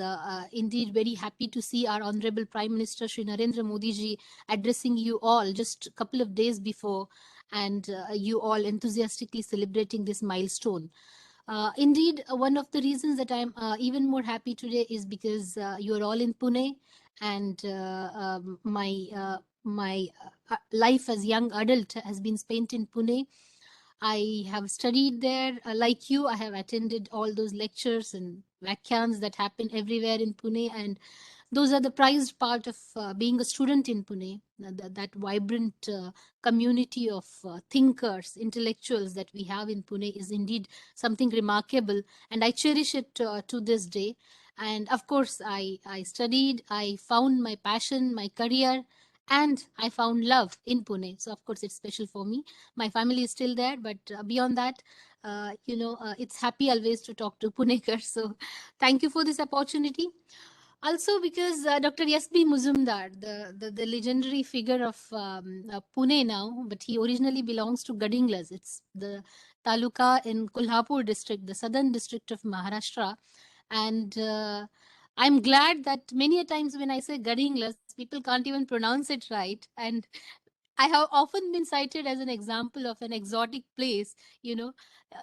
indeed very happy to see our Honorable Prime Minister Shri Narendra Modi ji addressing you all just a couple of days before, and you all enthusiastically celebrating this milestone. Indeed, one of the reasons that I'm even more happy today is because you are all in Pune, and my life as young adult has been spent in Pune. I have studied there. Like you, I have attended all those lectures and vakyans that happen everywhere in Pune, and those are the prized part of being a student in Pune. That vibrant community of thinkers, intellectuals that we have in Pune is indeed something remarkable, and I cherish it to this day. And of course, I studied, I found my passion, my career, and I found love in Pune. So of course, it's special for me. My family is still there, but beyond that, it's happy always to talk to Punekar. So thank you for this opportunity. Also, because Dr. S.B. Muzumdar, the legendary figure of Pune now, but he originally belongs to Gadinglas. It's the taluka in Kolhapur district, the southern district of Maharashtra. And I'm glad that many a times when I say Gadinglas, people can't even pronounce it right. And I have often been cited as an example of an exotic place. You know,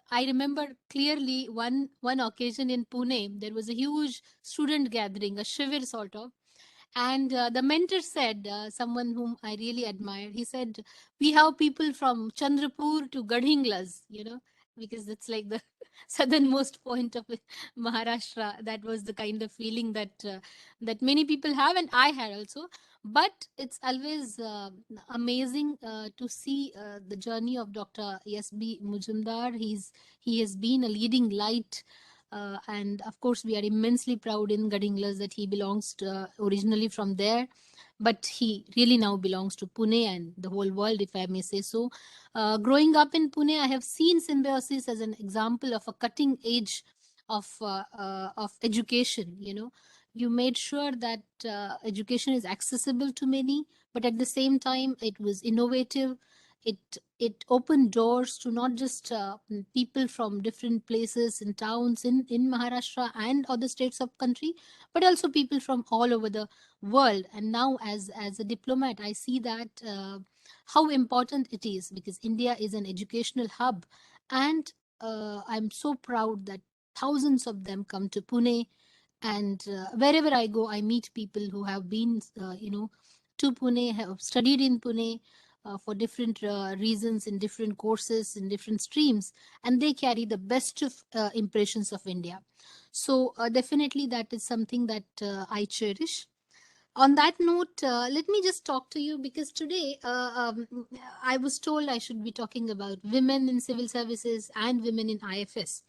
I remember clearly one occasion in Pune. There was a huge student gathering, a shivir sort of, and the mentor said, someone whom I really admired, he said, "We have people from Chandrapur to Gadhinglas, because it's like the southernmost point of Maharashtra." That was the kind of feeling that many people have, and I had also. But it's always amazing to see the journey of Dr. S.B. Mujumdar. He has been a leading light, and of course, we are immensely proud in Gadinglas that he belongs to, originally from there, but he really now belongs to Pune and the whole world, if I may say so. Growing up in Pune, I have seen Symbiosis as an example of a cutting edge of education. You made sure that education is accessible to many, but at the same time, it was innovative. It opened doors to not just people from different places and towns in Maharashtra and other states of country, but also people from all over the world. And now, as a diplomat, I see that how important it is, because India is an educational hub, and I'm so proud that thousands of them come to Pune, and wherever I go, I meet people who have been to Pune, have studied in Pune for different reasons, in different courses, in different streams, and they carry the best of impressions of India. So definitely that is something that I cherish. On that note, let me just talk to you, because today I was told I should be talking about women in civil services and women in I.F.S.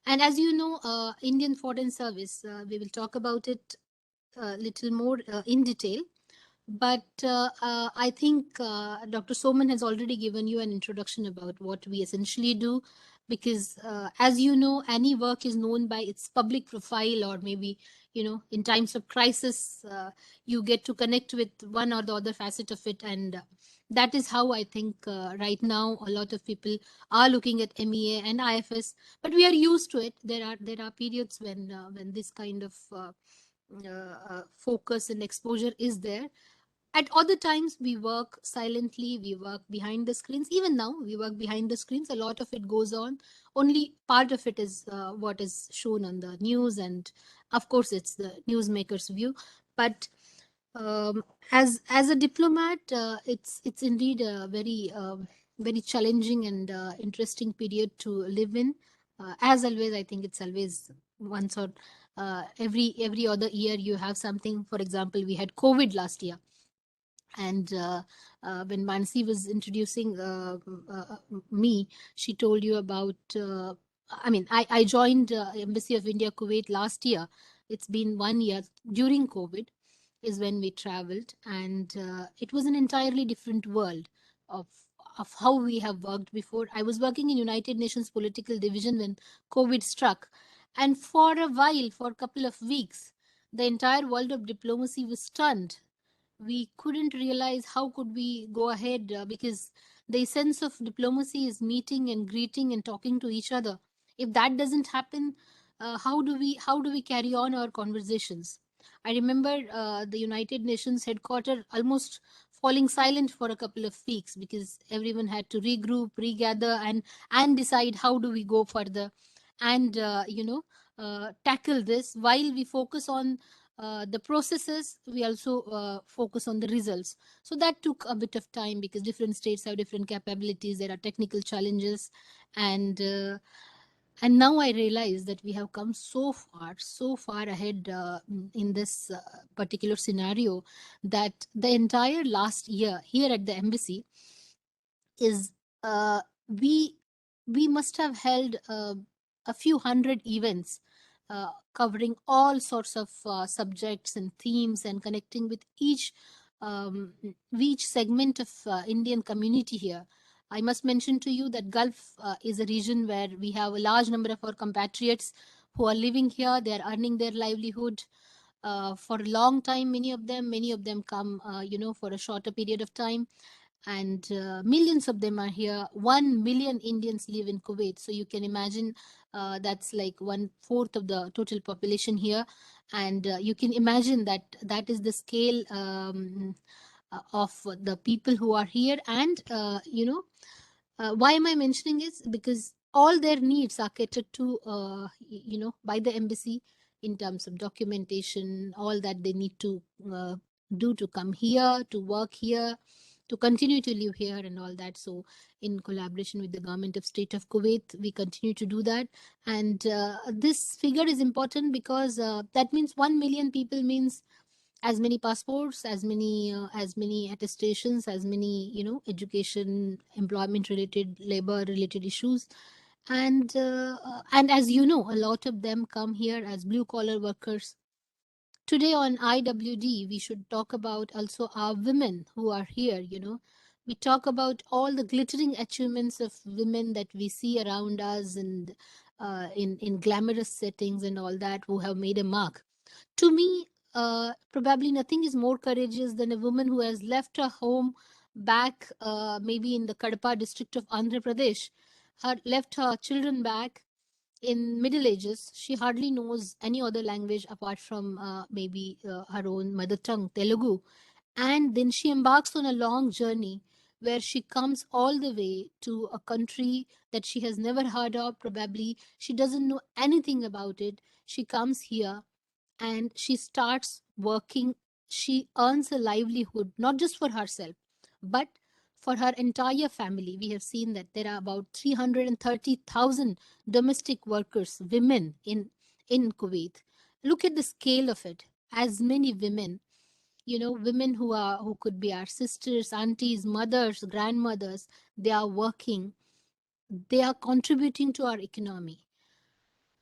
And as you know, Indian Foreign Service, we will talk about it a little more in detail. But I think Dr. Soman has already given you an introduction about what we essentially do, because as you know, any work is known by its public profile, or maybe, in times of crisis, you get to connect with one or the other facet of it. And that is how I think right now a lot of people are looking at MEA and I.F.S. But we are used to it. There are periods when this kind of focus and exposure is there. At other times, we work silently, we work behind the screens. Even now, we work behind the screens. A lot of it goes on. Only part of it is what is shown on the news. And of course, it's the newsmaker's view. But As a diplomat, it's indeed a very challenging and interesting period to live in. As always, I think it's always once or every other year you have something. For example, we had COVID last year, and when Mansi was introducing me, she told you about. I mean, I joined Embassy of India Kuwait last year. It's been 1 year during COVID is when we traveled, and it was an entirely different world of how we have worked before. I was working in United Nations political division when COVID struck, and for a while, for a couple of weeks, the entire world of diplomacy was stunned. We couldn't realize how could we go ahead, because the essence of diplomacy is meeting and greeting and talking to each other. If that doesn't happen, how do we carry on our conversations? I remember the United Nations headquarters almost falling silent for a couple of weeks because everyone had to regroup, regather, and decide how do we go further, and tackle this while we focus on the processes. We also focus on the results. So that took a bit of time because different states have different capabilities. There are technical challenges, and now I realize that we have come so far ahead in this particular scenario, that the entire last year here at the embassy is we must have held a few hundred events covering all sorts of subjects and themes, and connecting with each segment of Indian community here. I must mention to you that Gulf is a region where we have a large number of our compatriots who are living here. They are earning their livelihood for a long time. Many of them come, for a shorter period of time, and millions of them are here. 1 million Indians live in Kuwait, so you can imagine that's like 1/4 of the total population here, and you can imagine that that is the scale of the people who are here. And why am I mentioning this? Because all their needs are catered to, by the embassy in terms of documentation, all that they need to do to come here, to work here, to continue to live here, and all that. So, in collaboration with the government of State of Kuwait, we continue to do that. And this figure is important because that means 1 million people means as many passports, as many attestations, as many education, employment related, labor related issues. And as you know, a lot of them come here as blue collar workers. Today on IWD, we should talk about also our women who are here. We talk about all the glittering achievements of women that we see around us, and in glamorous settings and all that, who have made a mark. To me, probably nothing is more courageous than a woman who has left her home back, maybe in the Kadapa district of Andhra Pradesh, left her children back in Middle Ages. She hardly knows any other language apart from maybe her own mother tongue, Telugu. And then she embarks on a long journey where she comes all the way to a country that she has never heard of. Probably she doesn't know anything about it. She comes here and she starts working. She earns a livelihood not just for herself, but for her entire family. We have seen that there are about 330,000 domestic workers, women in Kuwait. Look at the scale of it. As many women, women who could be our sisters, aunties, mothers, grandmothers, they are working. They are contributing to our economy.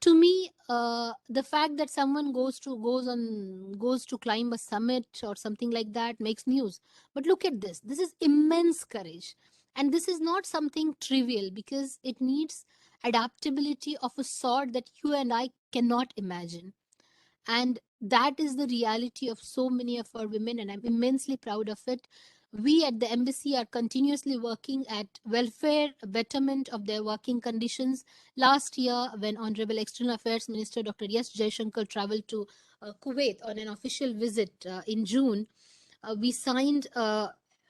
To me, the fact that someone goes to climb a summit or something like that makes news. But look at this. This is immense courage, and this is not something trivial, because it needs adaptability of a sort that you and I cannot imagine. And that is the reality of so many of our women, and I'm immensely proud of it. We at the embassy are continuously working at welfare, betterment of their working conditions. Last year, when Honorable External Affairs Minister Dr. S. Jaishankar traveled to Kuwait on an official visit in June, we signed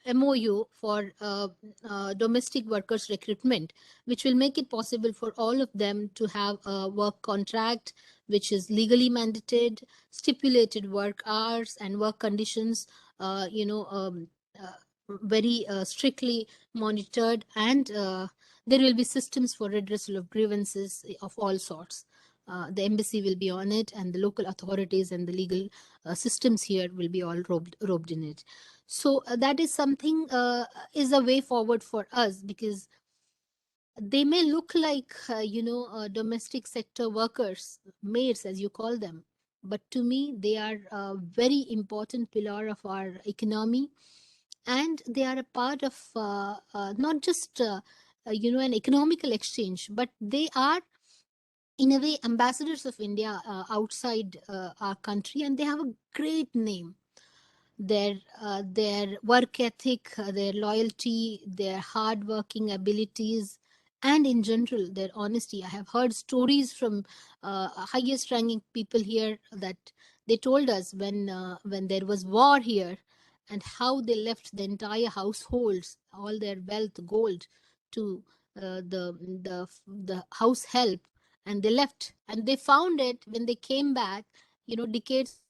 MOU for domestic workers recruitment, which will make it possible for all of them to have a work contract which is legally mandated, stipulated work hours and work conditions, very strictly monitored, and there will be systems for redressal of grievances of all sorts. The embassy will be on it, and the local authorities and the legal systems here will be all robed in it. So that is something, is a way forward for us, because they may look like domestic sector workers, maids as you call them, but to me they are a very important pillar of our economy, and they are a part of not just an economical exchange, but they are in a way ambassadors of India outside our country, and they have a great name. Their work ethic, their loyalty, their hard-working abilities, and in general their honesty. I have heard stories from highest-ranking people here that they told us when there was war here, and how they left the entire households, all their wealth, gold, to the house help, and they left, and they found it when they came back, decades.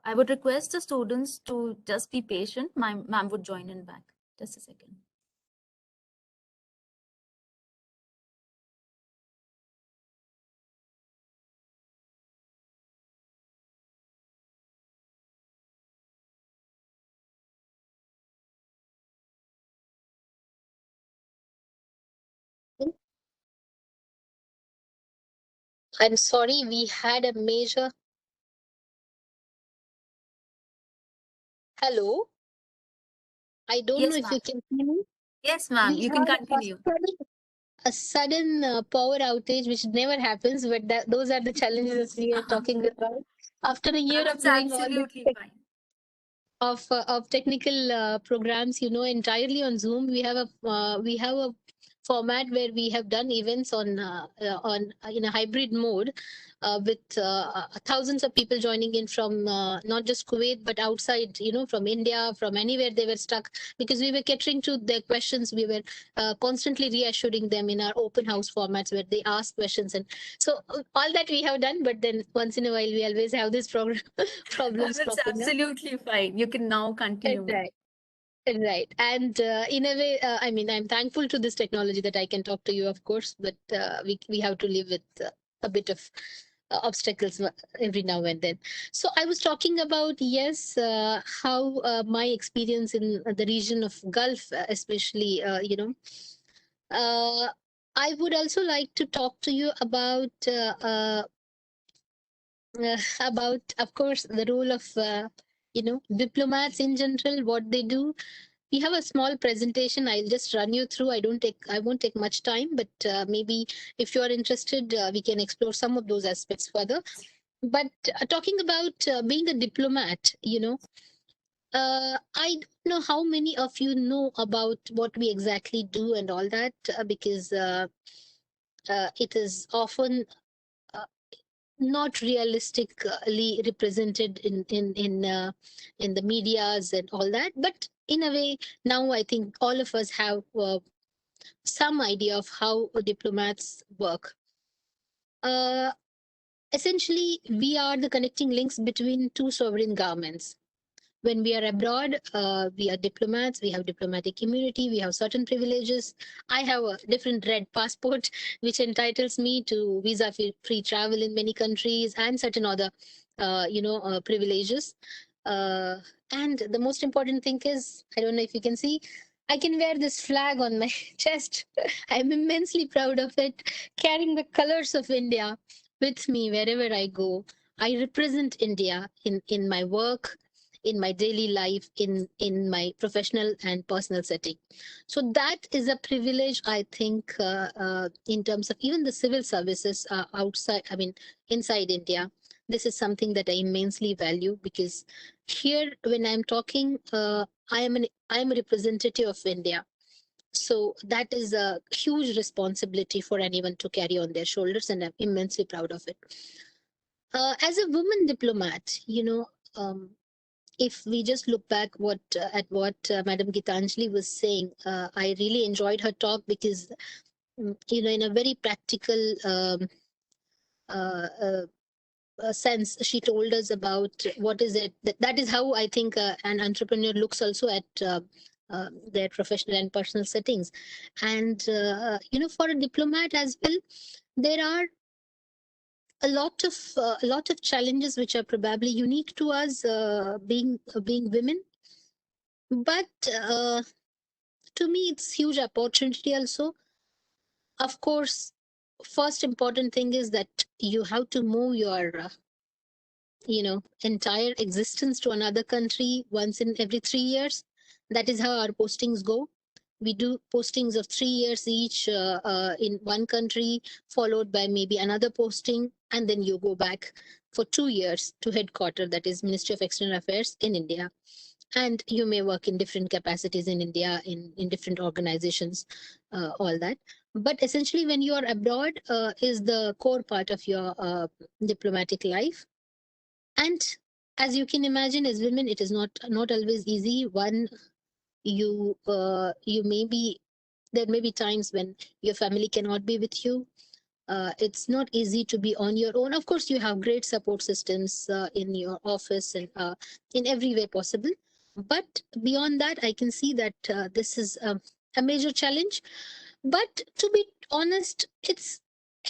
I would request the students to just be patient. My ma'am would join in back. Just a second. I'm sorry, we had a major. Hello, I don't know Yes, if ma'am. you can hear me. Yes, ma'am. We You can had continue. a sudden power outage, which never happens, but those are the challenges we are talking about. After a year of That's doing all absolutely this fine. of technical programs, entirely on Zoom. We have a format where we have done events on in a hybrid mode, with thousands of people joining in from not just Kuwait but outside, from India, from anywhere they were stuck, because we were catering to their questions. We were constantly reassuring them in our open house formats where they ask questions, and so all that we have done. But then once in a while, we always have this program problems That's cropping up. absolutely fine. You can now continue. Right. Right. And in a way, I mean, I'm thankful to this technology that I can talk to you, of course, but we have to live with a bit of obstacles every now and then. So I was talking about, yes, how my experience in the region of Gulf, especially, uh, I would also like to talk to you about, of course, the role of, diplomats in general, what they do. We have a small presentation. I'll just run you through. I won't take much time, but maybe if you're interested, we can explore some of those aspects further. But talking about being a diplomat, I don't know how many of you know about what we exactly do and all that, because it is often uh, not realistically represented in the medias and all that. But in a way, now I think all of us have some idea of how diplomats work. Uh, Essentially, we are the connecting links between two sovereign governments. When we are abroad, we are diplomats, we have diplomatic immunity, we have certain privileges. I have a different red passport, which entitles me to visa free travel in many countries and certain other, privileges. Uh, and the most important thing is, I don't know if you can see, I can wear this flag on my chest. I'm immensely proud of it, carrying the colors of India with me wherever I go. I represent India in my work, in my daily life, in my professional and personal setting. So that is a privilege, I think, in terms of even the civil services outside, I mean inside India, This is something that I immensely value, because here, when I'm talking, I am a representative of India. So that is a huge responsibility for anyone to carry on their shoulders, and I'm immensely proud of it. As a woman diplomat, if we just look back at what Madam Geetanjali was saying, I really enjoyed her talk, because in a very practical uh, uh, sense, she told us about what is it. That is how I think an entrepreneur looks also at their professional and personal settings. And for a diplomat as well, there are a lot of challenges which are probably unique to us, being women. But to me, it's huge opportunity also. Of course, first important thing is that you have to move your entire existence to another country once in every 3 years. That is how our postings go. We do postings of 3 years each in one country, followed by maybe another posting, and then you go back for 2 years to headquarters, that is Ministry of External Affairs in India. And you may work in different capacities in India, in different organizations, all that. But essentially, when you are abroad, is the core part of your diplomatic life. And as you can imagine, as women, it is not always easy. One, you may be, there may be times when your family cannot be with you. It's not easy to be on your own. Of course, you have great support systems in your office and in every way possible. But beyond that, I can see that this is a major challenge. But to be honest, it's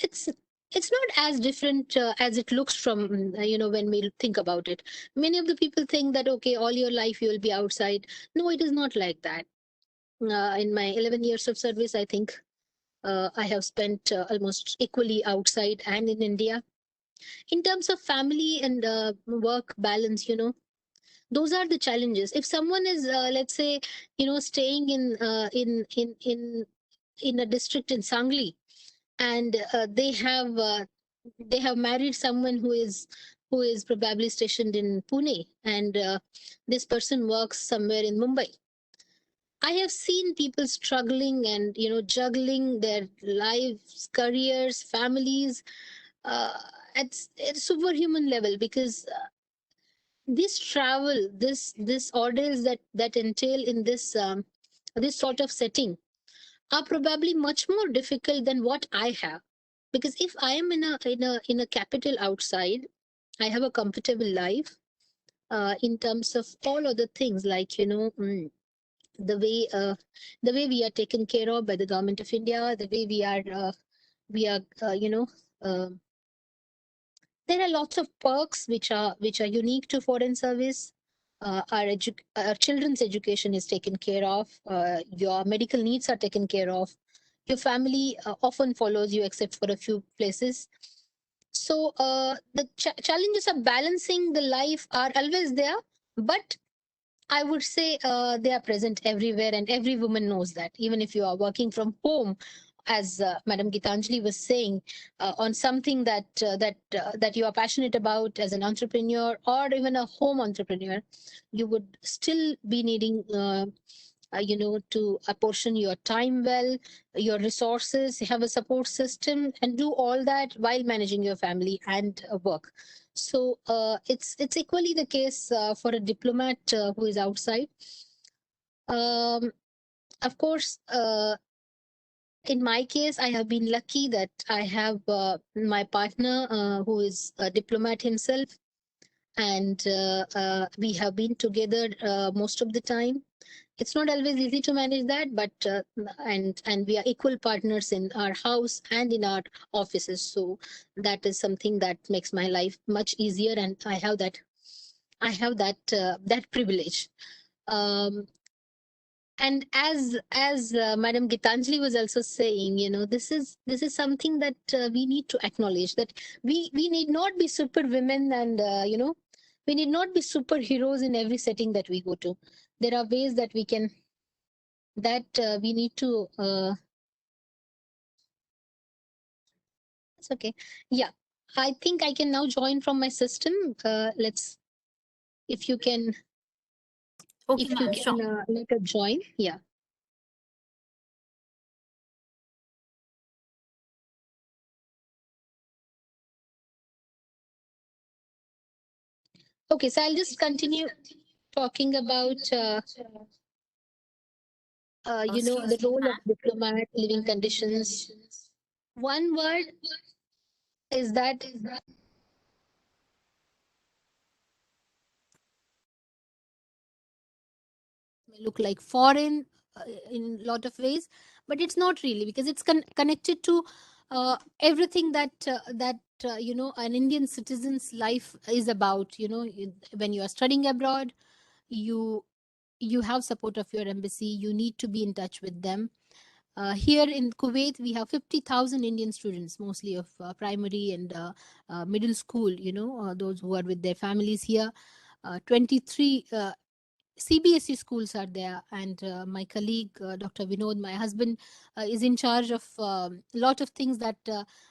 it's not as different as it looks from when we think about it. Many of the people think that, okay, all your life you will be outside. No, it is not like that. In my 11 years of service, I think I have spent almost equally outside and in India. In terms of family and work balance, those are the challenges. If someone is, let's say, staying in a district in Sangli, and they have married someone who is probably stationed in Pune, and this person works somewhere in Mumbai. I have seen people struggling and juggling their lives, careers, families uh, at superhuman level, because this travel, this ordeals that entail in this sort of setting are probably much more difficult than what I have. Because if I am in a capital outside, I have a comfortable life in terms of all other things, like the way we are taken care of by the government of India, the way we are uh, there are lots of perks which are unique to foreign service. Our children's education is taken care of. Your medical needs are taken care of. Your family often follows you, except for a few places. So the challenges of balancing the life are always there, but I would say they are present everywhere, and every woman knows that. Even if you are working from home, as Madam Geetanjali was saying, on something that you are passionate about as an entrepreneur or even a home entrepreneur, you would still be needing. To apportion your time well, your resources, have a support system, and do all that while managing your family and work. So it's equally the case for a diplomat who is outside. Um, of course, in my case, I have been lucky that I have my partner who is a diplomat himself, and we have been together most of the time. It's not always easy to manage that, but and we are equal partners in our house and in our offices. So that is something that makes my life much easier, and I have that privilege. Um, and as Madam Gitanjali was also saying, this is something that we need to acknowledge, that we need not be super women, and we need not be superheroes in every setting that we go to. There are ways that we need to it's okay. Yeah. I think I can now join from my system. Let's, if you can, Okay, if you ma'am, can sure. let her join. Yeah. Okay, so I'll just continue talking about, the Excuse me, role of ma'am. diplomat, living conditions. One word is that may look like foreign in a lot of ways, but it's not really, because it's connected to everything that an Indian citizen's life is about. When you are studying abroad, you you have support of your embassy. You need to be in touch with them. Here in Kuwait, we have 50,000 Indian students, mostly of primary and middle school, those who are with their families here. 23 CBSE schools are there, and my colleague, Dr. Vinod, my husband, is in charge of a lot of things that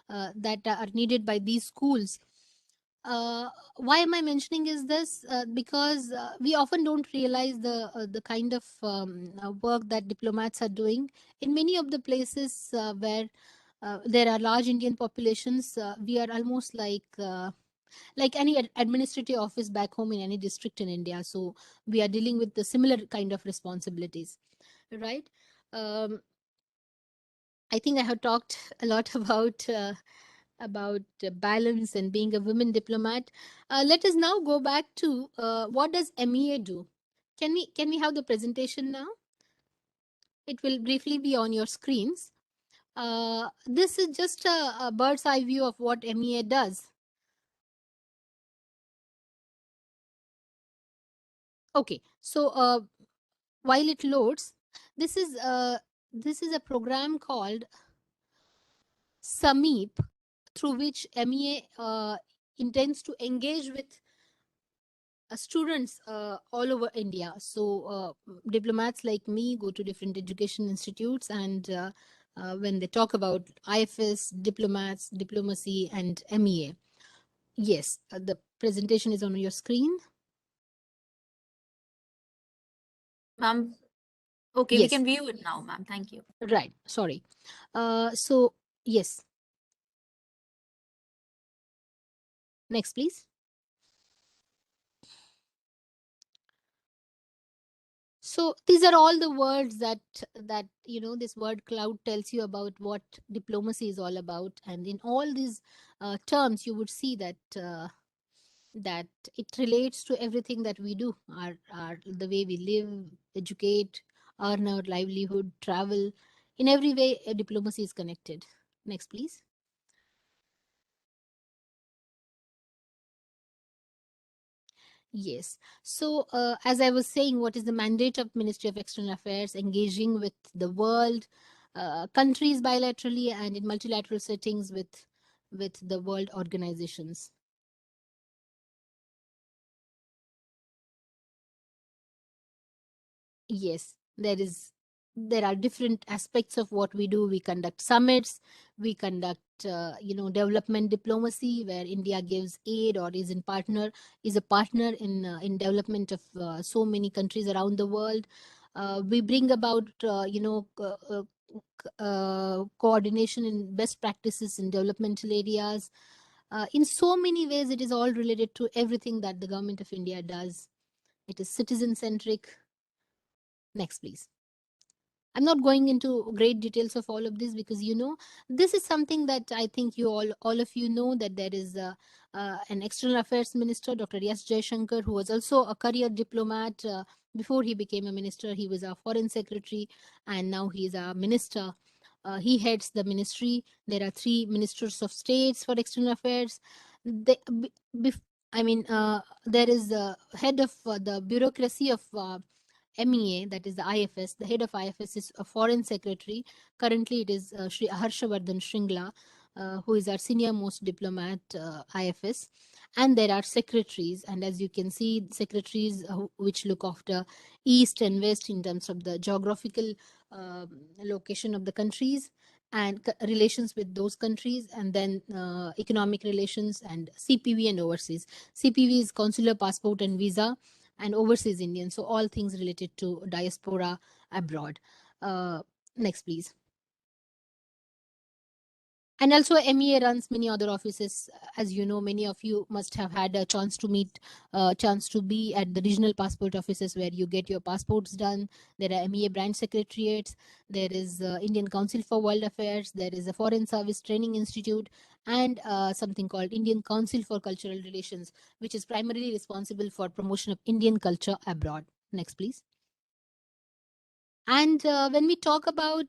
are needed by these schools. Why am I mentioning is this? Because we often don't realize the kind of work that diplomats are doing in many of the places where there are large Indian populations. We are almost like any administrative office back home in any district in India. So we are dealing with the similar kind of responsibilities, right? Um, I think I have talked a lot about balance and being a women diplomat. Let us now go back to what does MEA do? Can we have the presentation now? It will briefly be on your screens. This is just a bird's eye view of what MEA does. Okay, so while it loads, this is a program called SAMEEP, through which MEA intends to engage with students all over India. So diplomats like me go to different education institutes, and when they talk about I.F.S, diplomats, diplomacy, and MEA. Yes, the presentation is on your screen. Ma'am, okay, we Yes, can view it now, ma'am. Thank you. right. Sorry. So yes. Next, please. So these are all the words that this word cloud tells you about what diplomacy is all about, and in all these terms, you would see that it relates to everything that we do, our the way we live, educate, earn our livelihood, travel. In every way, diplomacy is connected. Next, please. Yes. So, as I was saying, what is the mandate of Ministry of External Affairs? Engaging with the world, countries bilaterally and in multilateral settings with the world organizations. Yes, there are different aspects of what we do. We conduct summits, we conduct development diplomacy, where India gives aid or is a partner in development of so many countries around the world. We bring about coordination in best practices in developmental areas. In so many ways, it is all related to everything that the government of India does. It is citizen centric. Next, please. I'm not going into great details of all of this, because this is something that I think all of you know, that there is an external affairs minister, Dr. S. Jaishankar, who was also a career diplomat. Before he became a minister, he was our foreign secretary, and now he is our minister. He heads the ministry. There are 3 ministers of states for external affairs. They, there is the head of the bureaucracy of MEA, that is the I.F.S. The head of I.F.S is a foreign secretary. Currently, it is Shri Harshavardhan Shringla, who is our senior most diplomat, I.F.S. And there are secretaries, and as you can see, secretaries which look after East and West in terms of the geographical location of the countries. and relations with those countries, and then economic relations and CPV and overseas. CPV is consular passport and visa, and overseas Indian. So all things related to diaspora abroad. Next, please. And also MEA runs many other offices. As you know, many of you must have had a chance to meet, chance to be at the regional passport offices where you get your passports done. There are MEA branch secretariats. There is Indian Council for World Affairs. There is a Foreign Service Training Institute, and something called Indian Council for Cultural Relations, which is primarily responsible for promotion of Indian culture abroad. Next, please. And when we talk about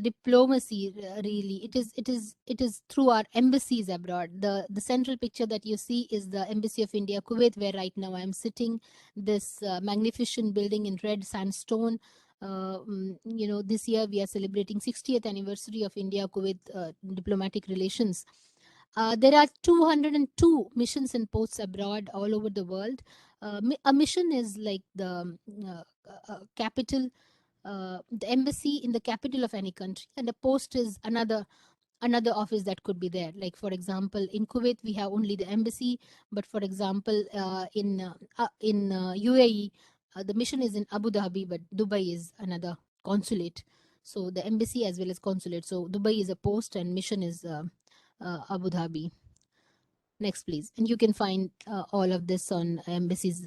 diplomacy, really, it is through our embassies abroad. The central picture that you see is the Embassy of India, Kuwait, where right now I am sitting. This magnificent building in red sandstone. This year we are celebrating 60th anniversary of India-Kuwait diplomatic relations. There are 202 missions and posts abroad all over the world. A mission is like the capital, the embassy in the capital of any country, and a post is another office that could be there. Like, for example, in Kuwait we have only the embassy, but for example in UAE the mission is in Abu Dhabi, but Dubai is another consulate. So the embassy as well as consulate. So Dubai is a post and mission is Abu Dhabi. Next, please. And you can find all of this on MEA's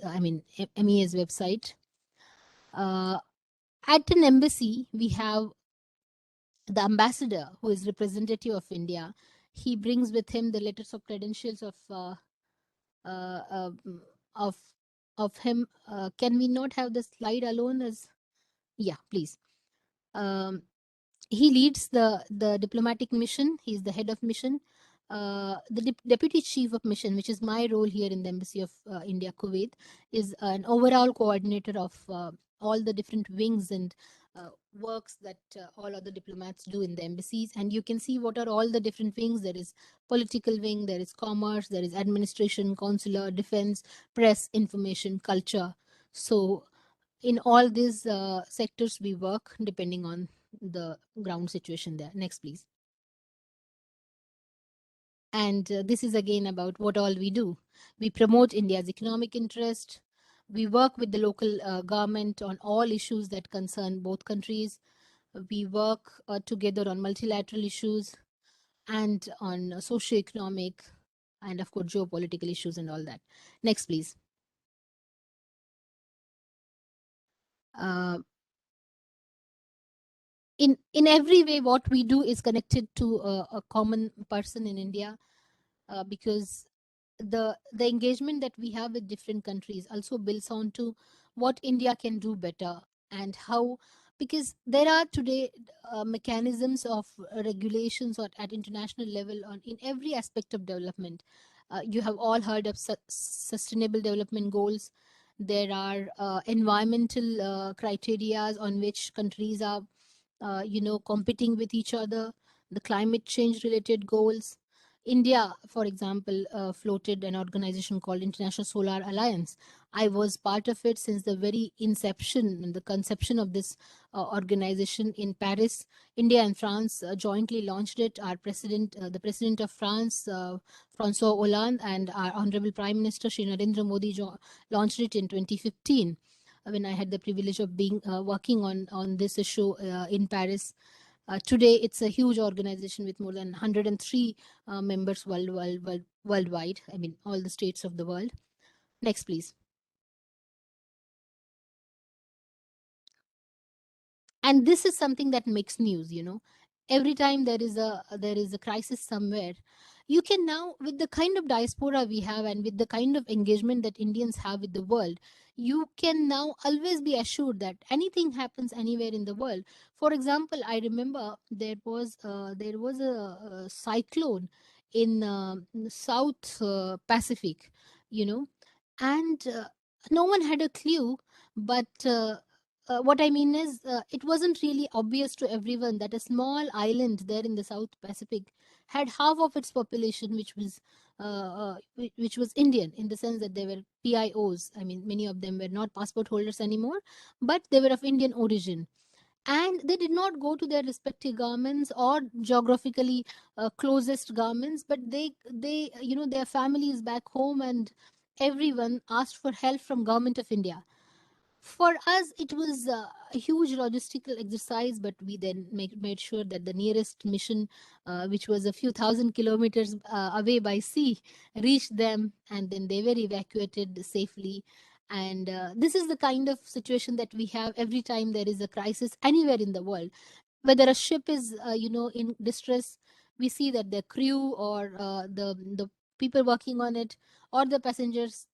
website. At an embassy, we have the ambassador, who is representative of India. He brings with him the letters of credentials of him. Can we not have the slide alone? Yeah, please. He leads the diplomatic mission. He's the head of mission. The deputy chief of mission, which is my role here in the Embassy of India, Kuwait, is an overall coordinator of all the different wings and works that all other diplomats do in the embassies. And you can see what are all the different wings. There is political wing, there is commerce, there is administration, consular, defense, press, information, culture. So in all these sectors we work depending on the ground situation there. Next, please. And this is again about what all we do. We promote India's economic interest. We work with the local government on all issues that concern both countries. We work together on multilateral issues and on socio-economic and of course geopolitical issues and all that. Next, please. In every way, what we do is connected to a common person in India, because the engagement that we have with different countries also builds on to what India can do better, and how, because there are today mechanisms of regulations or at international level on in every aspect of development. You have all heard of sustainable development goals. There are environmental criteria on which countries are competing with each other, the climate change related goals. India, for example, floated an organization called International Solar Alliance. I was part of it since the very inception and the conception of this organization in Paris. India and France jointly launched it. Our president, the president of France, François Hollande, and our honorable Prime Minister, Shri Narendra Modi, launched it in 2015. When I had the privilege of being working on this issue in Paris. Today, it's a huge organization with more than 103 members worldwide. I mean, all the states of the world. Next, please. And this is something that makes news. Every time there is a crisis somewhere, you can now, with the kind of diaspora we have and with the kind of engagement that Indians have with the world, you can now always be assured that anything happens anywhere in the world. For example, I remember there was a cyclone in South Pacific, and no one had a clue, but what I mean is, it wasn't really obvious to everyone that a small island there in the South Pacific had half of its population, which was Indian, in the sense that they were PIOs. I mean, many of them were not passport holders anymore, but they were of Indian origin. and they did not go to their respective governments or geographically closest governments, but they their families back home, and everyone asked for help from government of India. For us it was a huge logistical exercise, but we then made sure that the nearest mission, which was a few thousand kilometers away by sea, reached them, and then they were evacuated safely. And this is the kind of situation that we have every time there is a crisis anywhere in the world. Whether a ship is in distress, we see that the crew or the people working on it, or the passengers,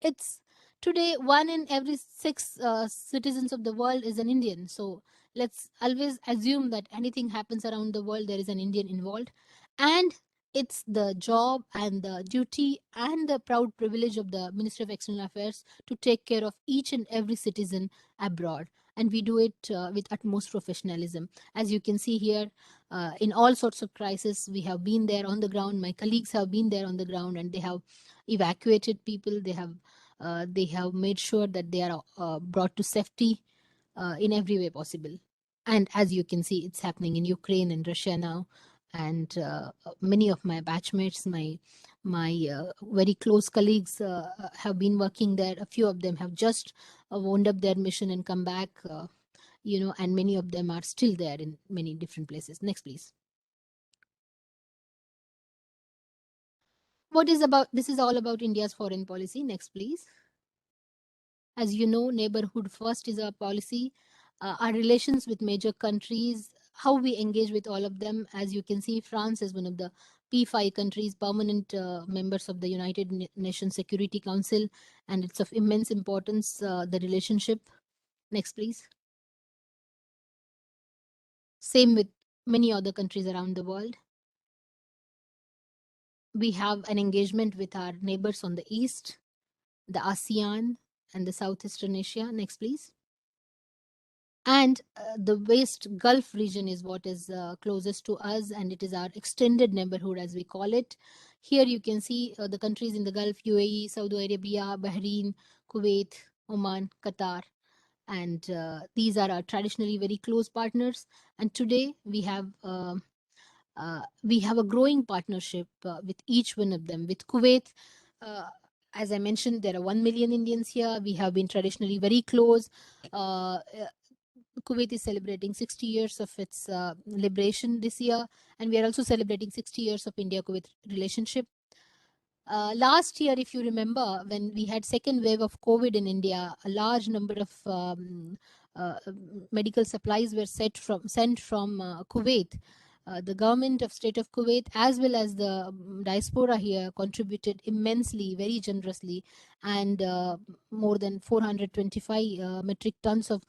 it's today one in every six citizens of the world is an Indian. So let's always assume that anything happens around the world, there is an Indian involved. And it's the job and the duty and the proud privilege of the Ministry of External Affairs to take care of each and every citizen abroad, and we do it with utmost professionalism. As you can see here, in all sorts of crises, we have been there on the ground. My colleagues have been there on the ground, and they have evacuated people. They have made sure that they are brought to safety in every way possible. And as you can see, it's happening in Ukraine and Russia now. And many of my batchmates, my very close colleagues have been working there. A few of them have just wound up their mission and come back, and many of them are still there in many different places. Next, please. This is all about India's foreign policy. Next, please. As you know, neighborhood first is our policy. Our relations with major countries, how we engage with all of them. As you can see, France is one of the P5 countries, permanent members of the United Nations Security Council, and it's of immense importance, the relationship. Next, please. Same with many other countries around the world. We have an engagement with our neighbors on the east, the ASEAN, and the Southeastern Asia. Next, please. And the West Gulf region is what is closest to us, and it is our extended neighborhood, as we call it. Here you can see the countries in the Gulf: UAE, Saudi Arabia, Bahrain, Kuwait, Oman, Qatar. And these are our traditionally very close partners. And today we have a growing partnership with each one of them. With Kuwait, as I mentioned, there are 1 million Indians here. We have been traditionally very close. Kuwait is celebrating 60 years of its liberation this year, and we are also celebrating 60 years of India-Kuwait relationship. Last year, if you remember, when we had second wave of COVID in India, a large number of medical supplies were sent from Kuwait. The government of state of Kuwait, as well as the diaspora here, contributed immensely, very generously, and more than 425 metric tons of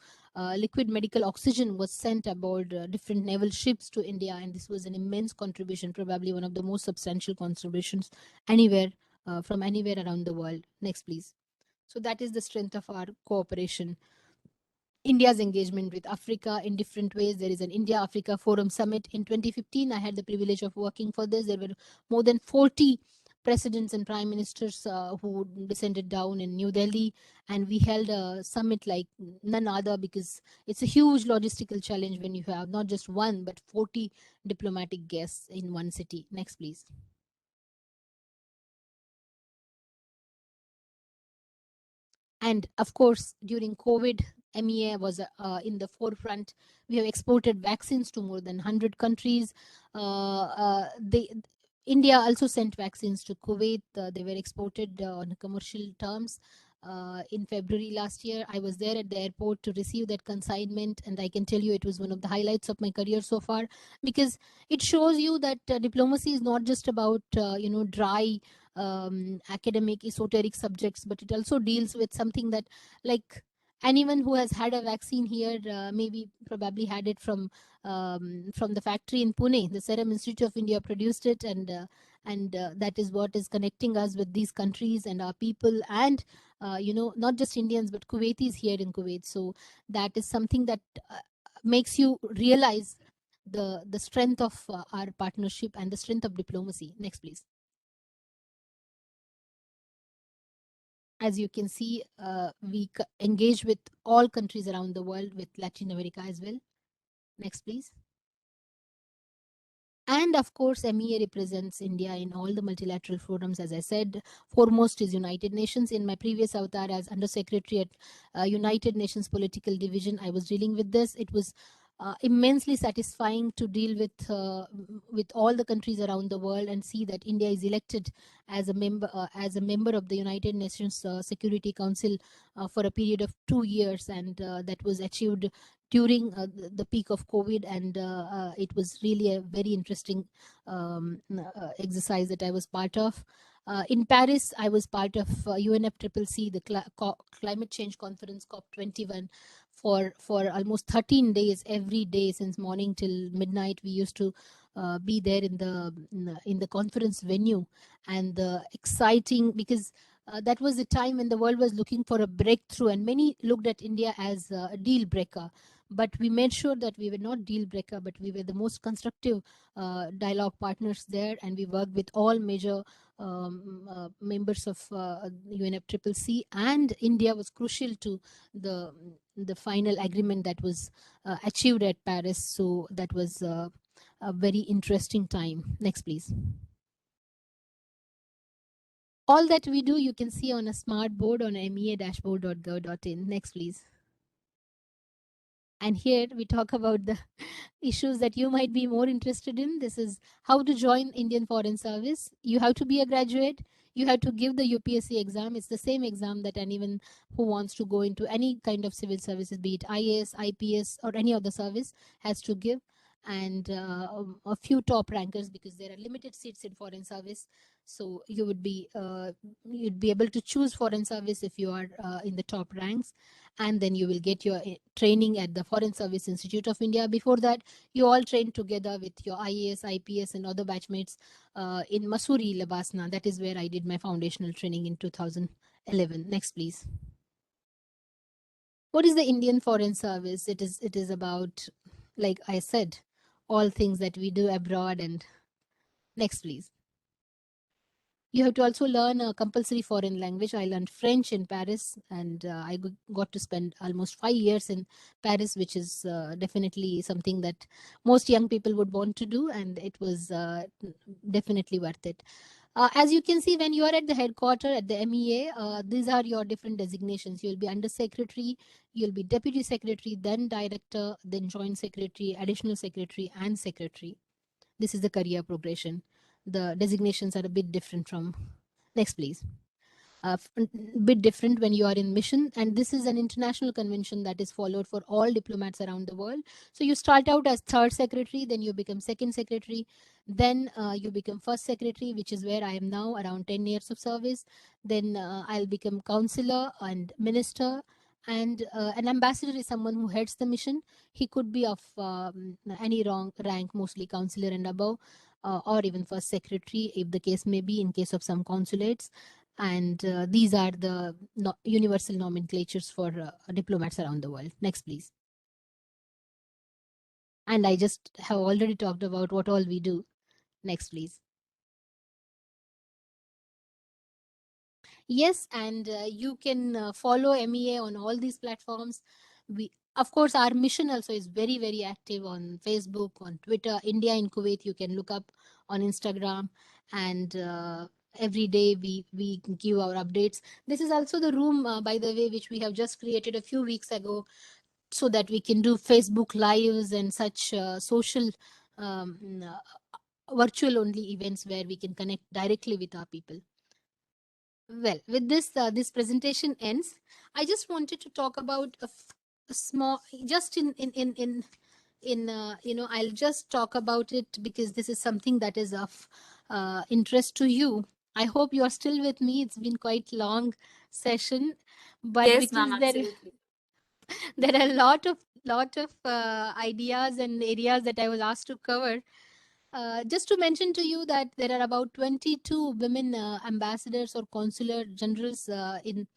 liquid medical oxygen was sent aboard different naval ships to India, and this was an immense contribution, probably one of the most substantial contributions anywhere from anywhere around the world. Next, please. So that is the strength of our cooperation. India's engagement with Africa in different ways. There is an India-Africa Forum Summit in 2015. I had the privilege of working for this. There were more than 40 presidents and prime ministers who descended down in New Delhi, and we held a summit like none other, because it's a huge logistical challenge when you have not just one but 40 diplomatic guests in one city. Next, please. And of course, during COVID, MEA was in the forefront. We have exported vaccines to more than 100 countries. India also sent vaccines to Kuwait. They were exported on commercial terms. In February last year, I was there at the airport to receive that consignment, and I can tell you it was one of the highlights of my career so far, because it shows you that diplomacy is not just about dry academic esoteric subjects, but it also deals with something that, like, anyone who has had a vaccine here maybe probably had it from the factory in Pune. The Serum Institute of India produced it, and that is what is connecting us with these countries and our people, and not just Indians but Kuwaitis here in Kuwait. So that is something that makes you realize the strength of our partnership and the strength of diplomacy. Next, please. As you can see, we engage with all countries around the world, with Latin America as well. Next, please. And of course, MEA represents India in all the multilateral forums. As I said, foremost is United Nations. In my previous avatar as Undersecretary at United Nations Political Division, I was dealing with this. It was immensely satisfying to deal with all the countries around the world and see that India is elected as a member of the United Nations Security Council for a period of 2 years, and that was achieved during the peak of COVID, and it was really a very interesting exercise that I was part of. In Paris, I was part of UNFCCC, the Climate Change Conference COP21, for almost 13 days, every day since morning till midnight. We used to be there in the conference venue, and exciting because that was the time when the world was looking for a breakthrough, and many looked at India as a deal breaker. But we made sure that we were not deal breaker, but we were the most constructive dialogue partners there, and we worked with all major members of UNFCCC, and India was crucial to the final agreement that was achieved at Paris. So that was a very interesting time. Next, please. All that we do, you can see on a smart board on mea-dashboard.gov.in. Next, please. And here we talk about the issues that you might be more interested in. This is how to join Indian Foreign Service. You have to be a graduate. You have to give the UPSC exam. It's the same exam that anyone who wants to go into any kind of civil services, be it IAS, IPS, or any other service, has to give. And a few top rankers, because there are limited seats in foreign service. So you would be you'd be able to choose foreign service if you are in the top ranks, and then you will get your training at the Foreign Service Institute of India. Before that, you all train together with your IAS, IPS, and other batchmates in Mussoorie, Labasna. That is where I did my foundational training in 2011. Next, please. What is the Indian Foreign Service? It is about, like I said, all things that we do abroad. And next, please. You have to also learn a compulsory foreign language. I learned French in Paris, and I got to spend almost 5 years in Paris, which is definitely something that most young people would want to do, and it was definitely worth it. As you can see, when you are at the headquarters at the MEA, these are your different designations. You'll be under secretary, you'll be deputy secretary, then director, then joint secretary, additional secretary, and secretary. This is the career progression. The designations are a bit different from. Next, please. Bit different when you are in mission, and this is an international convention that is followed for all diplomats around the world. So you start out as third secretary, then you become second secretary, then you become first secretary, which is where I am now, around 10 years of service. Then I'll become counselor and minister, and an ambassador is someone who heads the mission. He could be of any rank, mostly counselor and above, or even first secretary, if the case may be, in case of some consulates. And these are the universal nomenclatures for diplomats around the world. Next, please. And I just have already talked about what all we do. Next, please. Yes, and you can follow MEA on all these platforms. Of course, our mission also is very, very active on Facebook, on Twitter. India in Kuwait, you can look up on Instagram, and every day we give our updates. This is also the room, by the way, which we have just created a few weeks ago, so that we can do Facebook lives and such social virtual only events where we can connect directly with our people. Well, with this, this presentation ends. I just wanted to talk about a small, just in I'll just talk about it because this is something that is of interest to you. I hope you are still with me. It's been quite long session, but Yes, ma'am, because there are a lot of ideas and areas that I was asked to cover. Just to mention to you that there are about 22 women ambassadors or consular generals in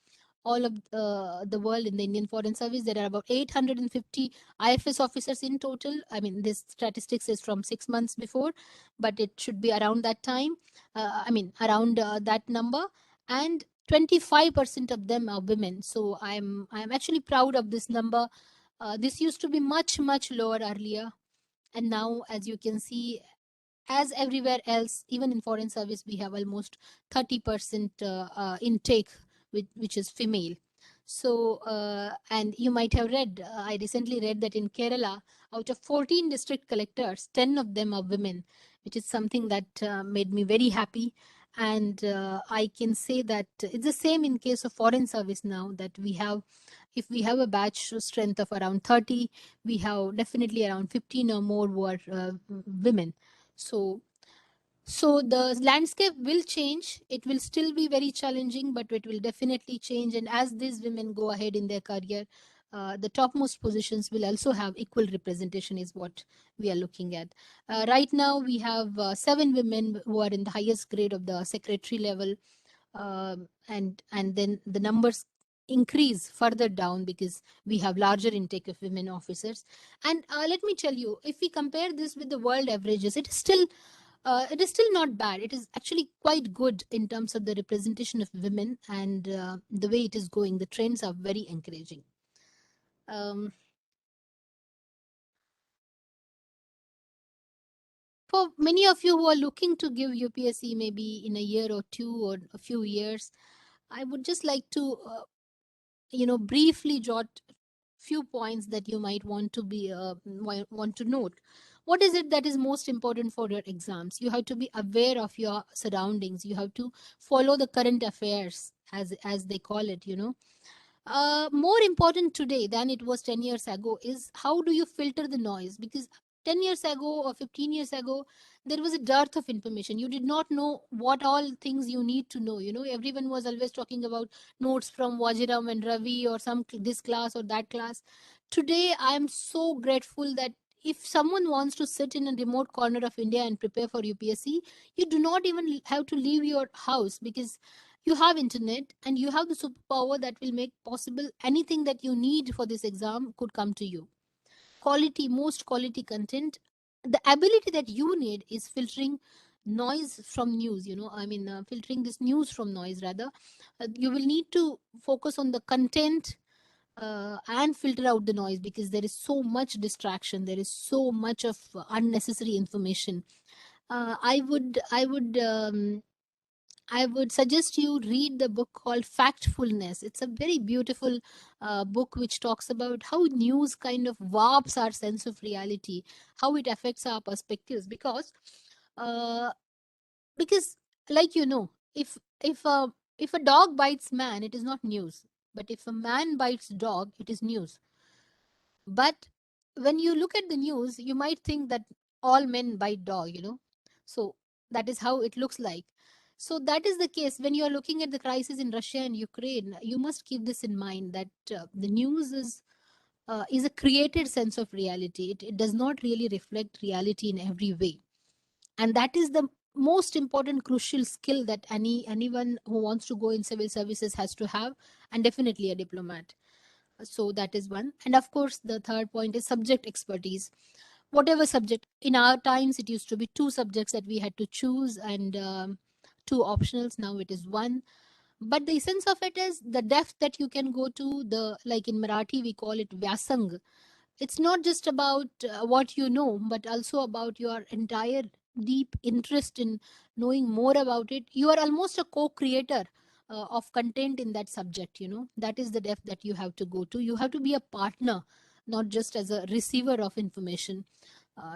all of the world in the Indian Foreign Service. There are about 850 I.F.S officers in total. I mean, this statistics is from 6 months before, but it should be around that time. Around that number, and 25% of them are women. So I'm actually proud of this number. This used to be much, much lower earlier. And now, as you can see, as everywhere else, even in foreign service, we have almost 30% intake, which is female. So, and you might have read, I recently read that in Kerala, out of 14 district collectors, 10 of them are women, which is something that made me very happy. And I can say that it's the same in case of foreign service now, that we have, if we have a batch strength of around 30, we have definitely around 15 or more who are women. So the landscape will change. It will still be very challenging, but it will definitely change. And as these women go ahead in their career, the topmost positions will also have equal representation, is what we are looking at. Right now, we have 7 women who are in the highest grade of the secretary level, and then the numbers increase further down because we have larger intake of women officers. And let me tell you, if we compare this with the world averages, it is still not bad. It is actually quite good in terms of the representation of women, and the way it is going, the trends are very encouraging. For many of you who are looking to give UPSC maybe in a year or two or a few years, I would just like to briefly jot few points that you might want to be want to note. What is it that is most important for your exams? You have to be aware of your surroundings. You have to follow the current affairs, as they call it. More important today than it was 10 years ago is how do you filter the noise? Because 10 years ago or 15 years ago, there was a dearth of information. You did not know what all things you need to know. Everyone was always talking about notes from Vajiram and Ravi or this class or that class. Today, I am so grateful that if someone wants to sit in a remote corner of India and prepare for UPSC, you do not even have to leave your house, because you have internet and you have the superpower that will make possible anything that you need for this exam could come to you. Most quality content. The ability that you need is filtering noise from news. Filtering this news from noise, rather. You will need to focus on the content and filter out the noise, because there is so much distraction, there is so much of unnecessary information. I would suggest you read the book called Factfulness. It's a very beautiful book which talks about how news kind of warps our sense of reality, how it affects our perspectives. Uh, because, like if a dog bites man, it is not news. But if a man bites dog, it is news. But when you look at the news, you might think that all men bite dog. So that is how it looks like. So that is the case when you are looking at the crisis in Russia and Ukraine. You must keep this in mind, that the news is a created sense of reality. It does not really reflect reality in every way, and that is the most important crucial skill that anyone who wants to go in civil services has to have, and definitely a diplomat. So that is one. And of course, the third point is subject expertise. Whatever subject, in our times, it used to be 2 subjects that we had to choose, and 2 optionals. Now it is 1. But the essence of it is the depth that you can go to, like in Marathi, we call it Vyasang. It's not just about what you know, but also about your entire deep interest in knowing more about it. You are almost a co-creator of content in that subject. That is the depth that you have to go to. You have to be a partner, not just as a receiver of information.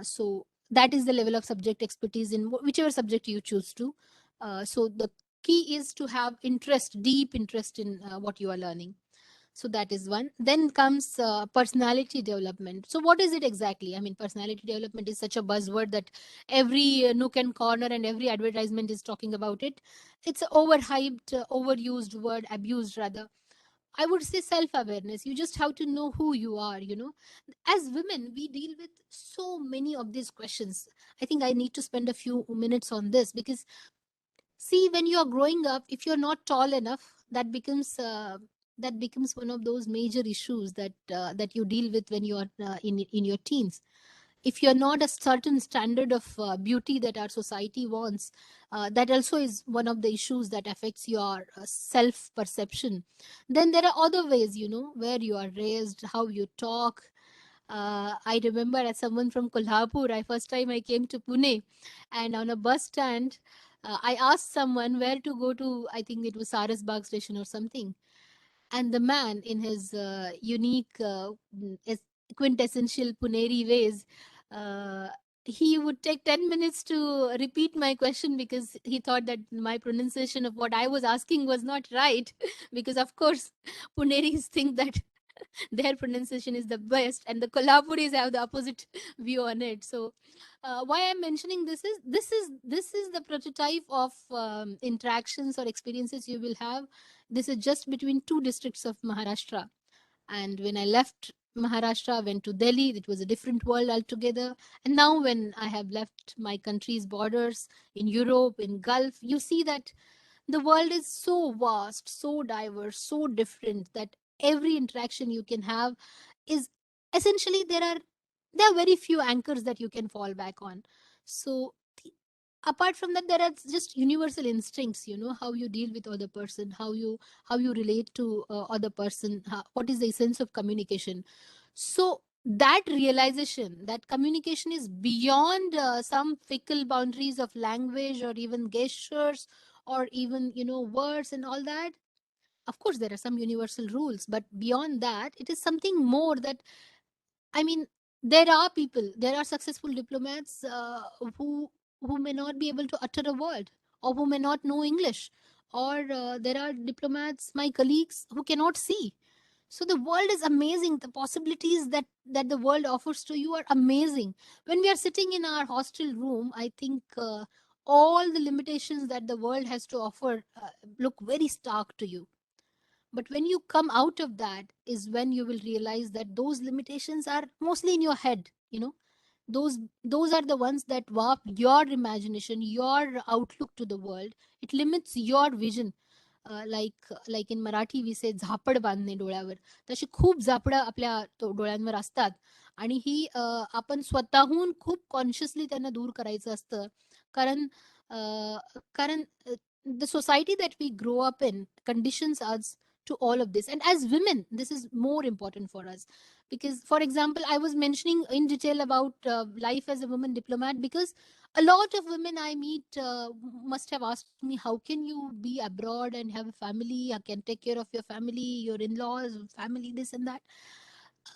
So that is the level of subject expertise in whichever subject you choose to. So the key is to have deep interest in what you are learning. So that is one. Then comes personality development. So what is it exactly? I mean, personality development is such a buzzword that every nook and corner and every advertisement is talking about it. It's an overhyped, overused word, abused rather. I would say self-awareness. You just have to know who you are. As women, we deal with so many of these questions. I think I need to spend a few minutes on this, because see, when you are growing up, if you're not tall enough, that becomes one of those major issues that you deal with when you are in your teens. If you're not a certain standard of beauty that our society wants, that also is one of the issues that affects your self perception. Then there are other ways, where you are raised, how you talk, I remember as someone from Kolhapur, first time I came to Pune, and on a bus stand, I asked someone where to go to. I think it was Sarasbag station or something, and the man, in his unique, quintessential Puneri ways, uh, he would take 10 minutes to repeat my question because he thought that my pronunciation of what I was asking was not right. Because, of course, Puneris think that their pronunciation is the best, and the Kolhapuris have the opposite view on it. So, why I'm mentioning this is the prototype of interactions or experiences you will have. This is just between two districts of Maharashtra. And when I left Maharashtra, went to Delhi, it was a different world altogether. And now, when I have left my country's borders in Europe, in Gulf, you see that the world is so vast, so diverse, so different that every interaction you can have is essentially there are very few anchors that you can fall back on. So apart from that, there are just universal instincts, how you deal with other person, how you relate to other person, what is the essence of communication. So that realization that communication is beyond some fickle boundaries of language or even gestures or even words and all that. Of course there are some universal rules, but beyond that it is something more that, I mean, there are successful diplomats who may not be able to utter a word, or who may not know English, or there are diplomats, my colleagues, who cannot see. So the world is amazing. The possibilities that the world offers to you are amazing. When we are sitting in our hostel room, I think all the limitations that the world has to offer look very stark to you. But when you come out of that is when you will realize that those limitations are mostly in your head. Those are the ones that warp your imagination, your outlook to the world. It limits your vision. Like in Marathi we say झापड बांधणे डोळ्यावर, तशी खूप झापडं आपल्या डोळ्यांवर असतात. आणि ही आपण स्वतःहून खूप कॉन्शियसली त्यांना दूर करायचं असतं. कारण कारण the society that we grow up in conditions us to all of this. And as women, this is more important for us, because for example, I was mentioning in detail about life as a woman diplomat, because a lot of women I meet must have asked me, how can you be abroad and have a family, I can take care of your family, your in-laws, family, this and that.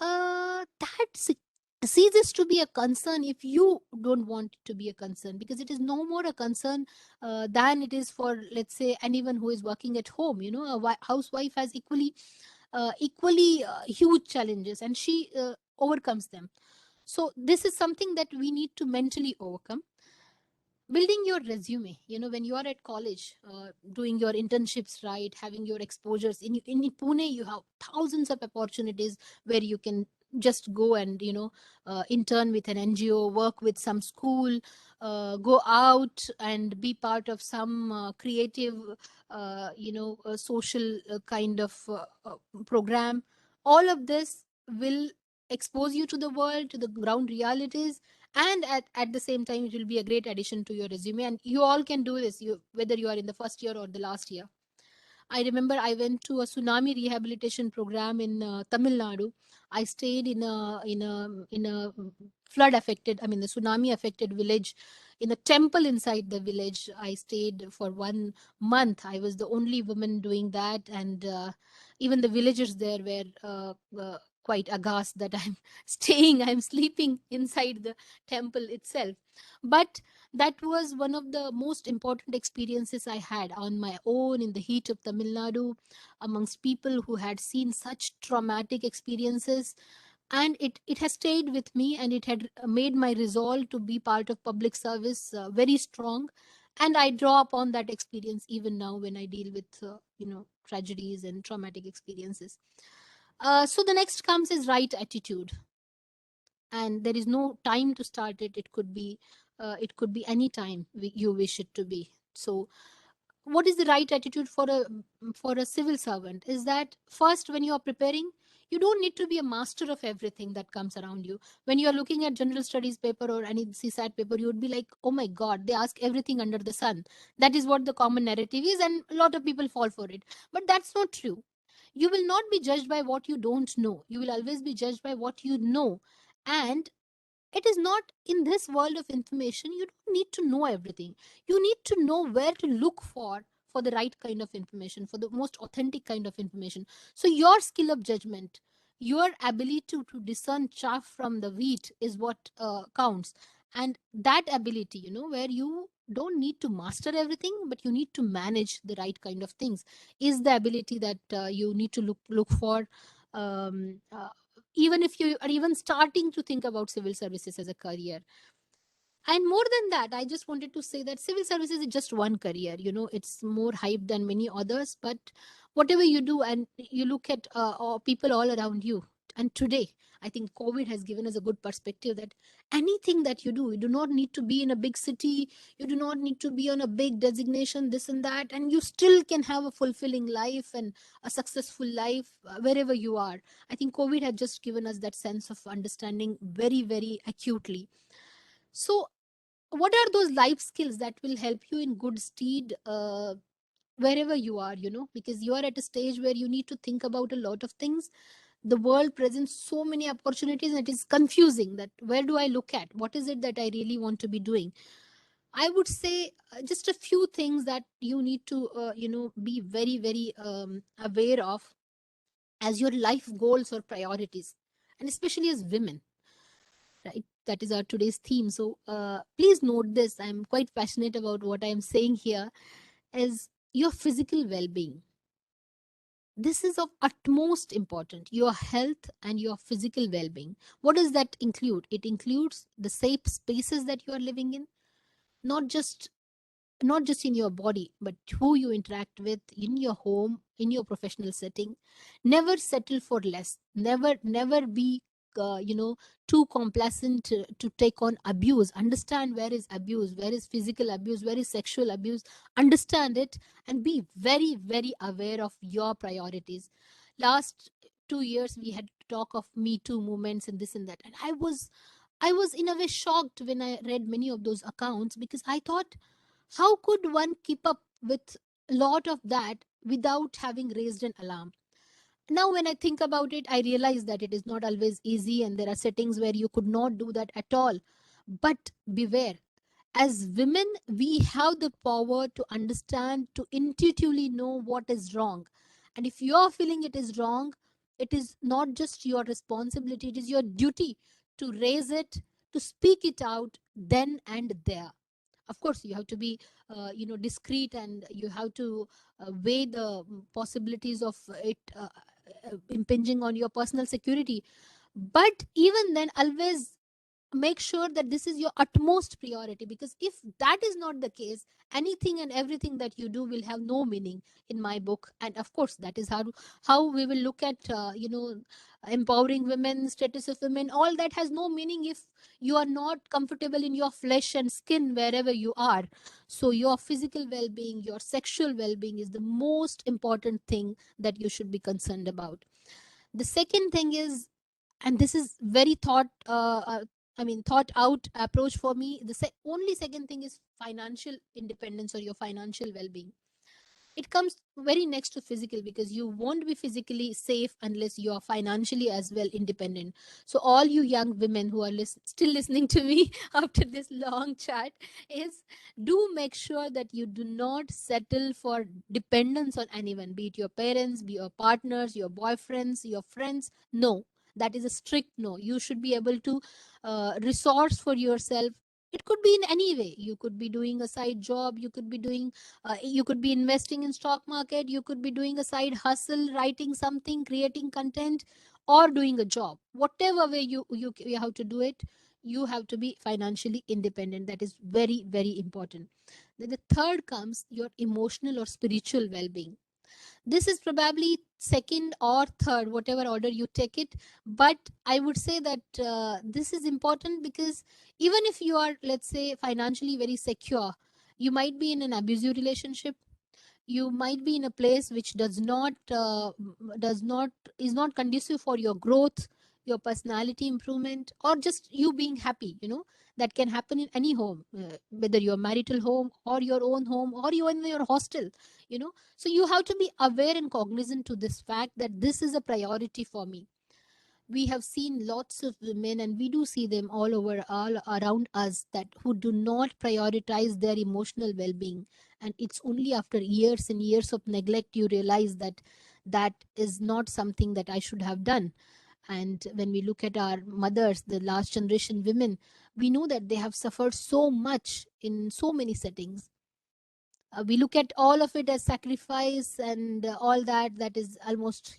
That ceases to be a concern if you don't want it to be a concern, because it is no more a concern than it is for, let's say, anyone who is working at home. A housewife has equally huge challenges, and she overcomes them. So this is something that we need to mentally overcome. Building your resume, when you are at college, doing your internships, right, having your exposures in Pune, you have thousands of opportunities where you can just go and intern with an NGO, work with some school, go out and be part of some creative social kind of program. All of this will expose you to the world, to the ground realities, and at the same time it will be a great addition to your resume. And you all can do this, whether you are in the first year or the last year. I remember I went to a tsunami rehabilitation program in Tamil Nadu. I stayed in a flood affected, I mean the tsunami affected village, in a temple inside the village. I stayed for 1 month. I was the only woman doing that, and even the villagers there were quite aghast that I'm sleeping inside the temple itself. But that was one of the most important experiences I had on my own in the heat of Tamil Nadu, amongst people who had seen such traumatic experiences. And it has stayed with me, and it had made my resolve to be part of public service very strong. And I draw upon that experience even now when I deal with tragedies and traumatic experiences. So the next comes is right attitude, and there is no time to start it. It could be any time you wish it to be. So what is the right attitude for a civil servant is that, first, when you are preparing, you don't need to be a master of everything that comes around you. When you are looking at general studies paper or any CSAT paper, you would be like, oh my god, they ask everything under the sun. That is what the common narrative is, and a lot of people fall for it. But that's not true. You will not be judged by what you don't know. You will always be judged by what you know. And it is not in this world of information, you don't need to know everything. You need to know where to look for the right kind of information, for the most authentic kind of information. So your skill of judgment, your ability to discern chaff from the wheat is what counts. And that ability, where you don't need to master everything, but you need to manage the right kind of things, is the ability that you need to look for. um, uh, Even if you are even starting to think about civil services as a career. And more than that, I just wanted to say that civil services is just one career. It's more hype than many others. But whatever you do, and you look at people all around you, and today, I think COVID has given us a good perspective that anything that you do not need to be in a big city, you do not need to be on a big designation, this and that, and you still can have a fulfilling life and a successful life wherever you are. I think COVID has just given us that sense of understanding very, very acutely. So what are those life skills that will help you in good stead wherever you are, because you are at a stage where you need to think about a lot of things. The world presents so many opportunities, and it is confusing that where do I look at, what is it that I really want to be doing. I would say just a few things that you need to be very, very aware of as your life goals or priorities, and especially as women, right? That is our today's theme. So please note this. I'm quite passionate about what I'm saying here. Is your physical well-being. This is of utmost important. Your health and your physical well-being. What does that include? It includes the safe spaces that you are living in, not just in your body, but who you interact with in your home, in your professional setting. Never settle for less. Never be too complacent to take on abuse. Understand where is abuse, where is physical abuse, where is sexual abuse. Understand it, and be very, very aware of your priorities. Last 2 years we had talk of Me Too movements and this and that, and I was in a way shocked when I read many of those accounts, because I thought, how could one keep up with a lot of that without having raised an alarm? Now, when I think about it, I realize that it is not always easy, and there are settings where you could not do that at all. But beware, as women, we have the power to understand, to intuitively know what is wrong. And if you are feeling it is wrong, it is not just your responsibility, it is your duty to raise it, to speak it out then and there. Of course, you have to be discreet, and you have to weigh the possibilities of it impinging on your personal security. But even then, always make sure that this is your utmost priority, because if that is not the case, anything and everything that you do will have no meaning in my book. And of course, that is how we will look at empowering women, status of women. All that has no meaning if you are not comfortable in your flesh and skin wherever you are. So your physical well-being, your sexual well-being is the most important thing that you should be concerned about. The second thing is, and this is very thought out approach for me. The only second thing is financial independence, or your financial well-being. It comes very next to physical, because you won't be physically safe unless you are financially as well independent. So all you young women who are still listening to me after this long chat, is do make sure that you do not settle for dependence on anyone, be it your parents, be your partners, your boyfriends, your friends. No, that is a strict no. You should be able to resource for yourself. It could be in any way. You could be doing a side job, you could be investing in stock market, you could be doing a side hustle, writing something, creating content, or doing a job. Whatever way you have to do it, you have to be financially independent. That is very, very important. Then the third comes your emotional or spiritual well-being. This is probably second or third, whatever order you take it. But I would say that this is important, because even if you are, let's say, financially very secure, you might be in an abusive relationship. You might be in a place which does not is not conducive for your growth. your personality improvement, or just you being happy, that can happen in any home, whether your marital home or your own home or even your hostel, so you have to be aware and cognizant to this fact that this is a priority for me. We have seen lots of women, and we do see them all over, all around us, that who do not prioritize their emotional well-being, and it's only after years and years of neglect you realize that that is not something that I should have done. And when we look at our mothers, the last generation women, we know that they have suffered so much in so many settings. We look at all of it as sacrifice and all that, that is almost,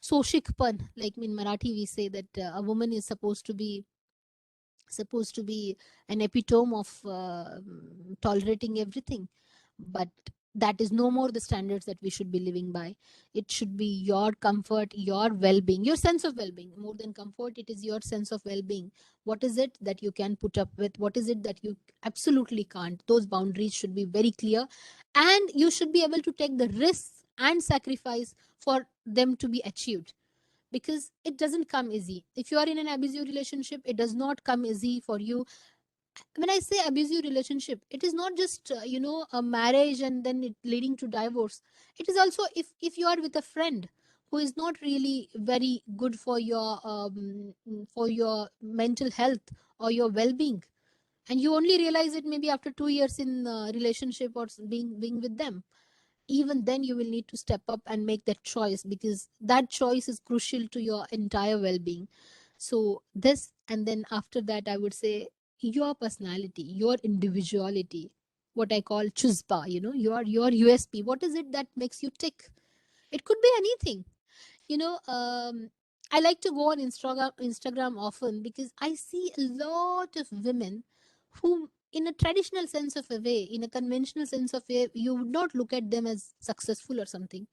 soshikpan, like in Marathi we say that a woman is supposed to be an epitome of tolerating everything. But that is no more the standards that we should be living by. It should be your comfort, your well-being, your sense of well-being. More than comfort, it is your sense of well-being. What is it that you can put up with? What is it that you absolutely can't? Those boundaries should be very clear, and you should be able to take the risks and sacrifice for them to be achieved, because it doesn't come easy. If you are in an abusive relationship, it does not come easy for you. When I say abusive relationship, it is not just a marriage and then it leading to divorce. It is also if you are with a friend who is not really very good for your mental health or your well-being, and you only realize it maybe after 2 years in relationship or being with them, even then you will need to step up and make that choice, because that choice is crucial to your entire well-being. So this, and then after that, I would say your personality, your individuality, what I call chuzpa, your USP. What is it that makes you tick? It could be anything. I like to go on Instagram often, because I see a lot of women who, in a traditional sense of a way, in a conventional sense of a, you would not look at them as successful or something,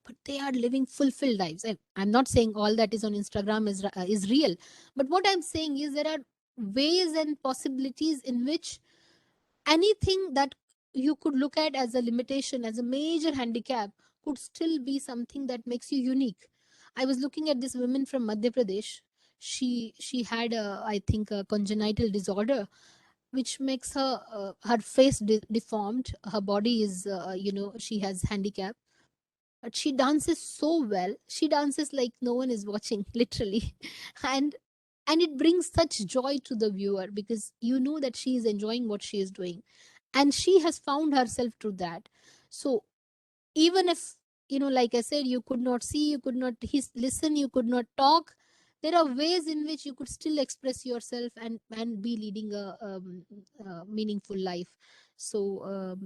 but they are living fulfilled lives. I'm not saying all that is on Instagram is real, but what I'm saying is there are ways and possibilities in which anything that you could look at as a limitation, as a major handicap, could still be something that makes you unique. I was looking at this woman from Madhya Pradesh. She had I think a congenital disorder which makes her face deformed. Her body is she has handicap, but she dances so well. She dances like no one is watching, literally. and and it brings such joy to the viewer, because you know that she is enjoying what she is doing, and she has found herself through that. So even if, like I said, you could not see, you could not listen, you could not talk, there are ways in which you could still express yourself and be leading a meaningful life. So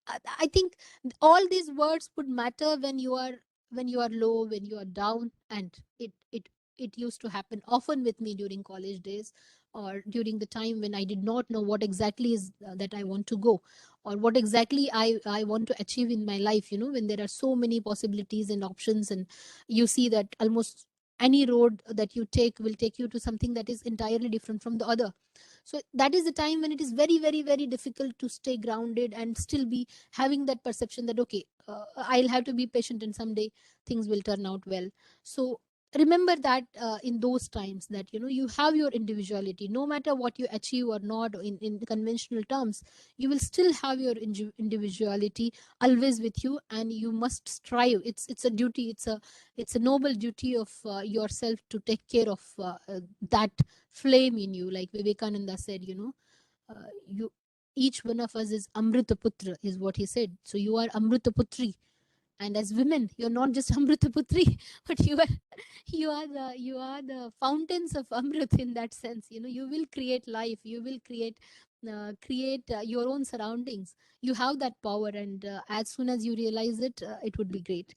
I think all these words would matter when you are low, when you are down. And it used to happen often with me during college days, or during the time when I did not know what exactly is that I want to go, or what exactly I want to achieve in my life, when there are so many possibilities and options, and you see that almost any road that you take will take you to something that is entirely different from the other. So that is the time when it is very, very, very difficult to stay grounded and still be having that perception that, okay, I'll have to be patient and someday things will turn out well. So remember that in those times, that you have your individuality. No matter what you achieve or not in conventional terms, you will still have your individuality always with you, and you must strive. It's a duty, it's a noble duty of yourself to take care of that flame in you. Like Vivekananda said, you each one of us is Amritaputra, is what he said. So you are Amritaputri, and as women, you're not just Amritaputri, but you are the fountains of Amrit in that sense. You will create life, you will create your own surroundings. You have that power, and as soon as you realize it, it would be great.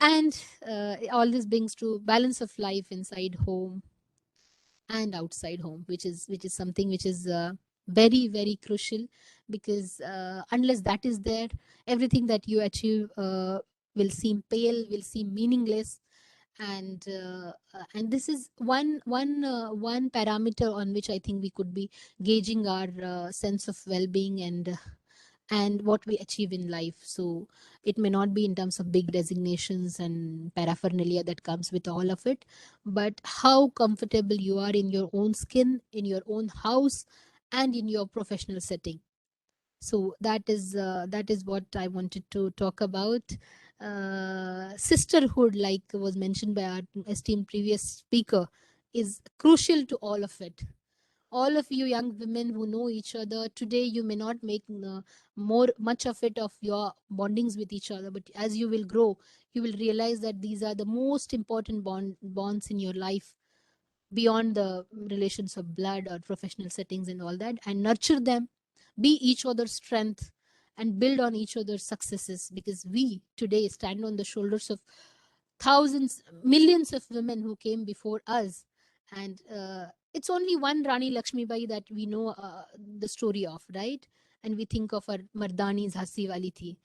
And all this brings to balance of life inside home and outside home, which is something which is very, very crucial, because unless that is there, everything that you achieve will seem pale, will seem meaningless. And this is one parameter on which I think we could be gauging our sense of well-being, and and what we achieve in life. So it may not be in terms of big designations and paraphernalia that comes with all of it, but how comfortable you are in your own skin, in your own house, and in your professional setting. So that is what I wanted to talk about. Sisterhood, like was mentioned by our esteemed previous speaker, is crucial to all of it. All of you young women who know each other today, you may not make much of it of your bondings with each other, but as you will grow, you will realize that these are the most important bonds in your life, beyond the relations of blood or professional settings and all that, and nurture them, be each other's strength, and build on each other's successes, because we today stand on the shoulders of thousands, millions of women who came before us. And it's only one Rani Lakshmibai that we know the story of, right? And we think of her Mardani Jhansi wali thi.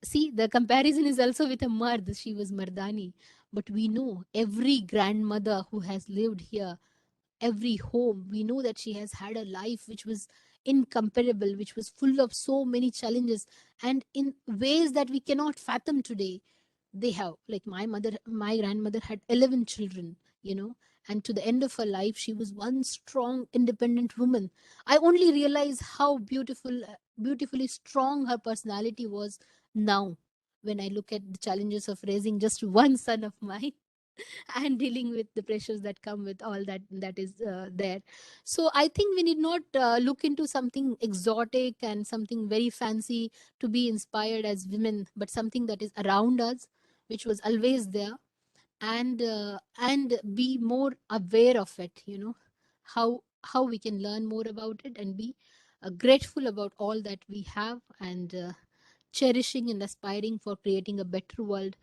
See, the comparison is also with a Mard. She was Mardani. But we know every grandmother who has lived here, every home, we know that she has had a life which was incomparable, which was full of so many challenges, and in ways that we cannot fathom today. They have, like my grandmother had 11 children, you know, and to the end of her life, she was one strong, independent woman. I only realize how beautifully strong her personality was now when I look at the challenges of raising just one son of mine and dealing with the pressures that come with all that is there. So I think we need not look into something exotic and something very fancy to be inspired as women, but something that is around us, which was always there, and be more aware of it, you know, how we can learn more about it and be grateful about all that we have, and cherishing and aspiring for creating a better world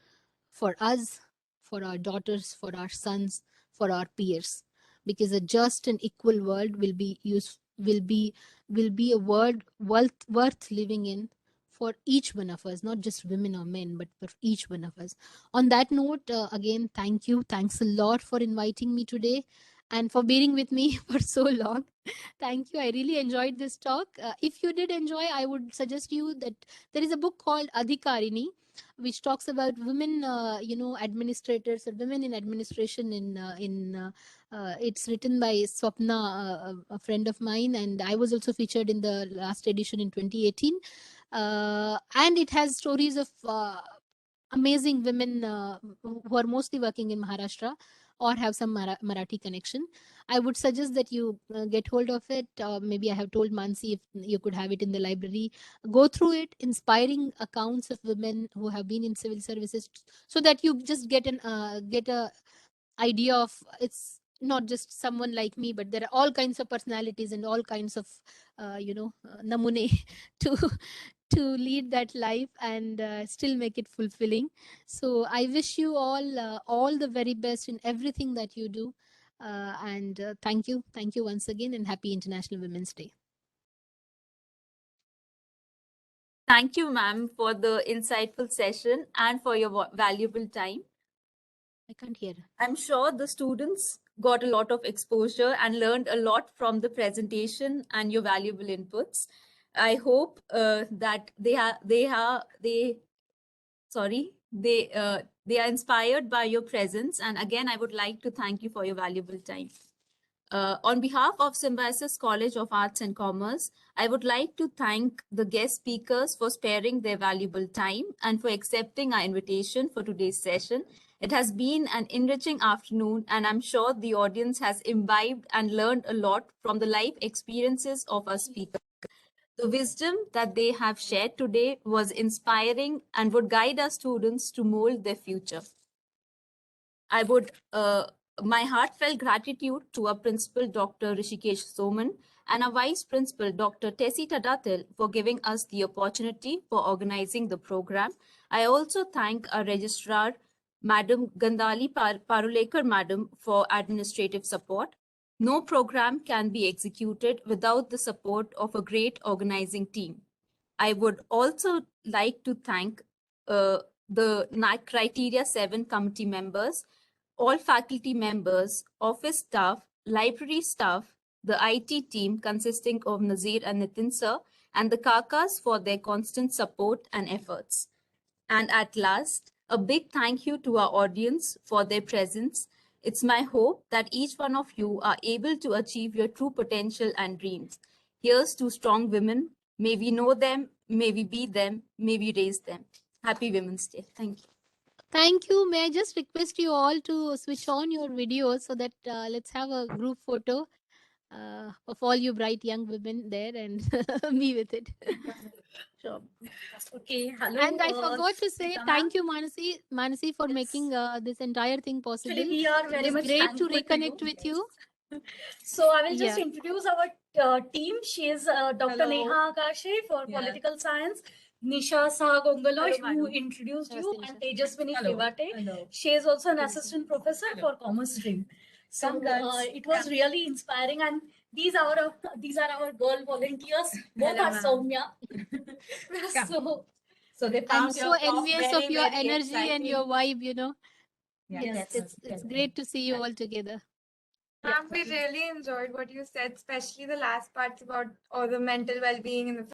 for us, for our daughters, for our sons, for our peers, because a just and equal world will be a world worth living in for each one of us, not just women or men, but for each one of us. On that note, again, thanks a lot for inviting me today and for bearing with me for so long. Thank you. I really enjoyed this talk. If you did enjoy, I would suggest you that there is a book called Adhikarini, which talks about women, administrators or women in administration it's written by Swapna, a friend of mine, and I was also featured in the last edition in 2018. And it has stories of amazing women who are mostly working in Maharashtra or have some Marathi connection. I would suggest that you get hold of it. Maybe I have told Mansi if you could have it in the library. Go through it, inspiring accounts of women who have been in civil services, so that you just get a idea of it's not just someone like me, but there are all kinds of personalities and all kinds of namune to to lead that life and still make it fulfilling. So I wish you all the very best in everything that you do, and thank you once again, and happy International Women's Day. Thank you, ma'am, for the insightful session and for your valuable time. I can't hear. I'm sure the students got a lot of exposure and learned a lot from the presentation and your valuable inputs. I hope that they are inspired by your presence. And again, I would like to thank you for your valuable time. On behalf of Symbiosis College of Arts and Commerce, I would like to thank the guest speakers for sparing their valuable time and for accepting our invitation for today's session. It has been an enriching afternoon, and I'm sure the audience has imbibed and learned a lot from the life experiences of our speakers. The wisdom that they have shared today was inspiring and would guide our students to mold their future. I would my heartfelt gratitude to our principal, Dr. Rishikesh Soman, and our vice principal, Dr. Tessie Tadatil, for giving us the opportunity for organizing the program. I also thank our registrar, Madam Gandali Parulekar Madam, for administrative support. No program can be executed without the support of a great organizing team. I would also like to thank the Criteria 7 committee members, all faculty members, office staff, library staff, the IT team consisting of Nazir and Nitin sir, and the Kakas for their constant support and efforts. And at last, a big thank you to our audience for their presence. It's my hope that each one of you are able to achieve your true potential and dreams. Here's to strong women. May we know them, may we be them, may we raise them. Happy Women's Day. Thank you. Thank you. May I just request you all to switch on your videos so that let's have a group photo of all you bright young women there and me with it. Sure. Okay, hello. And I forgot to say Smita thank ma'am. you, Manasi, for Yes. making this entire thing possible. Actually, we are It very was much great to thankful reconnect with you. So I will just Yeah. introduce our team. She is Dr. Hello. Neha Akashe for Yeah. political science. Nisha Sahagongalosh, Hello, who madam. introduced you, Namaste, and Nisha. Tejaswini Hello. Shivate. Hello. She is also an assistant professor for commerce stream. So Congrats. it was really inspiring, and these are our girl volunteers. Both Hello, are ma'am. Soumya. So they I'm found so your talk envious of very, your very energy and your vibe, you know. Yeah, yes, It's great to see you all together. We really enjoyed what you said, especially the last parts about all the mental well-being and the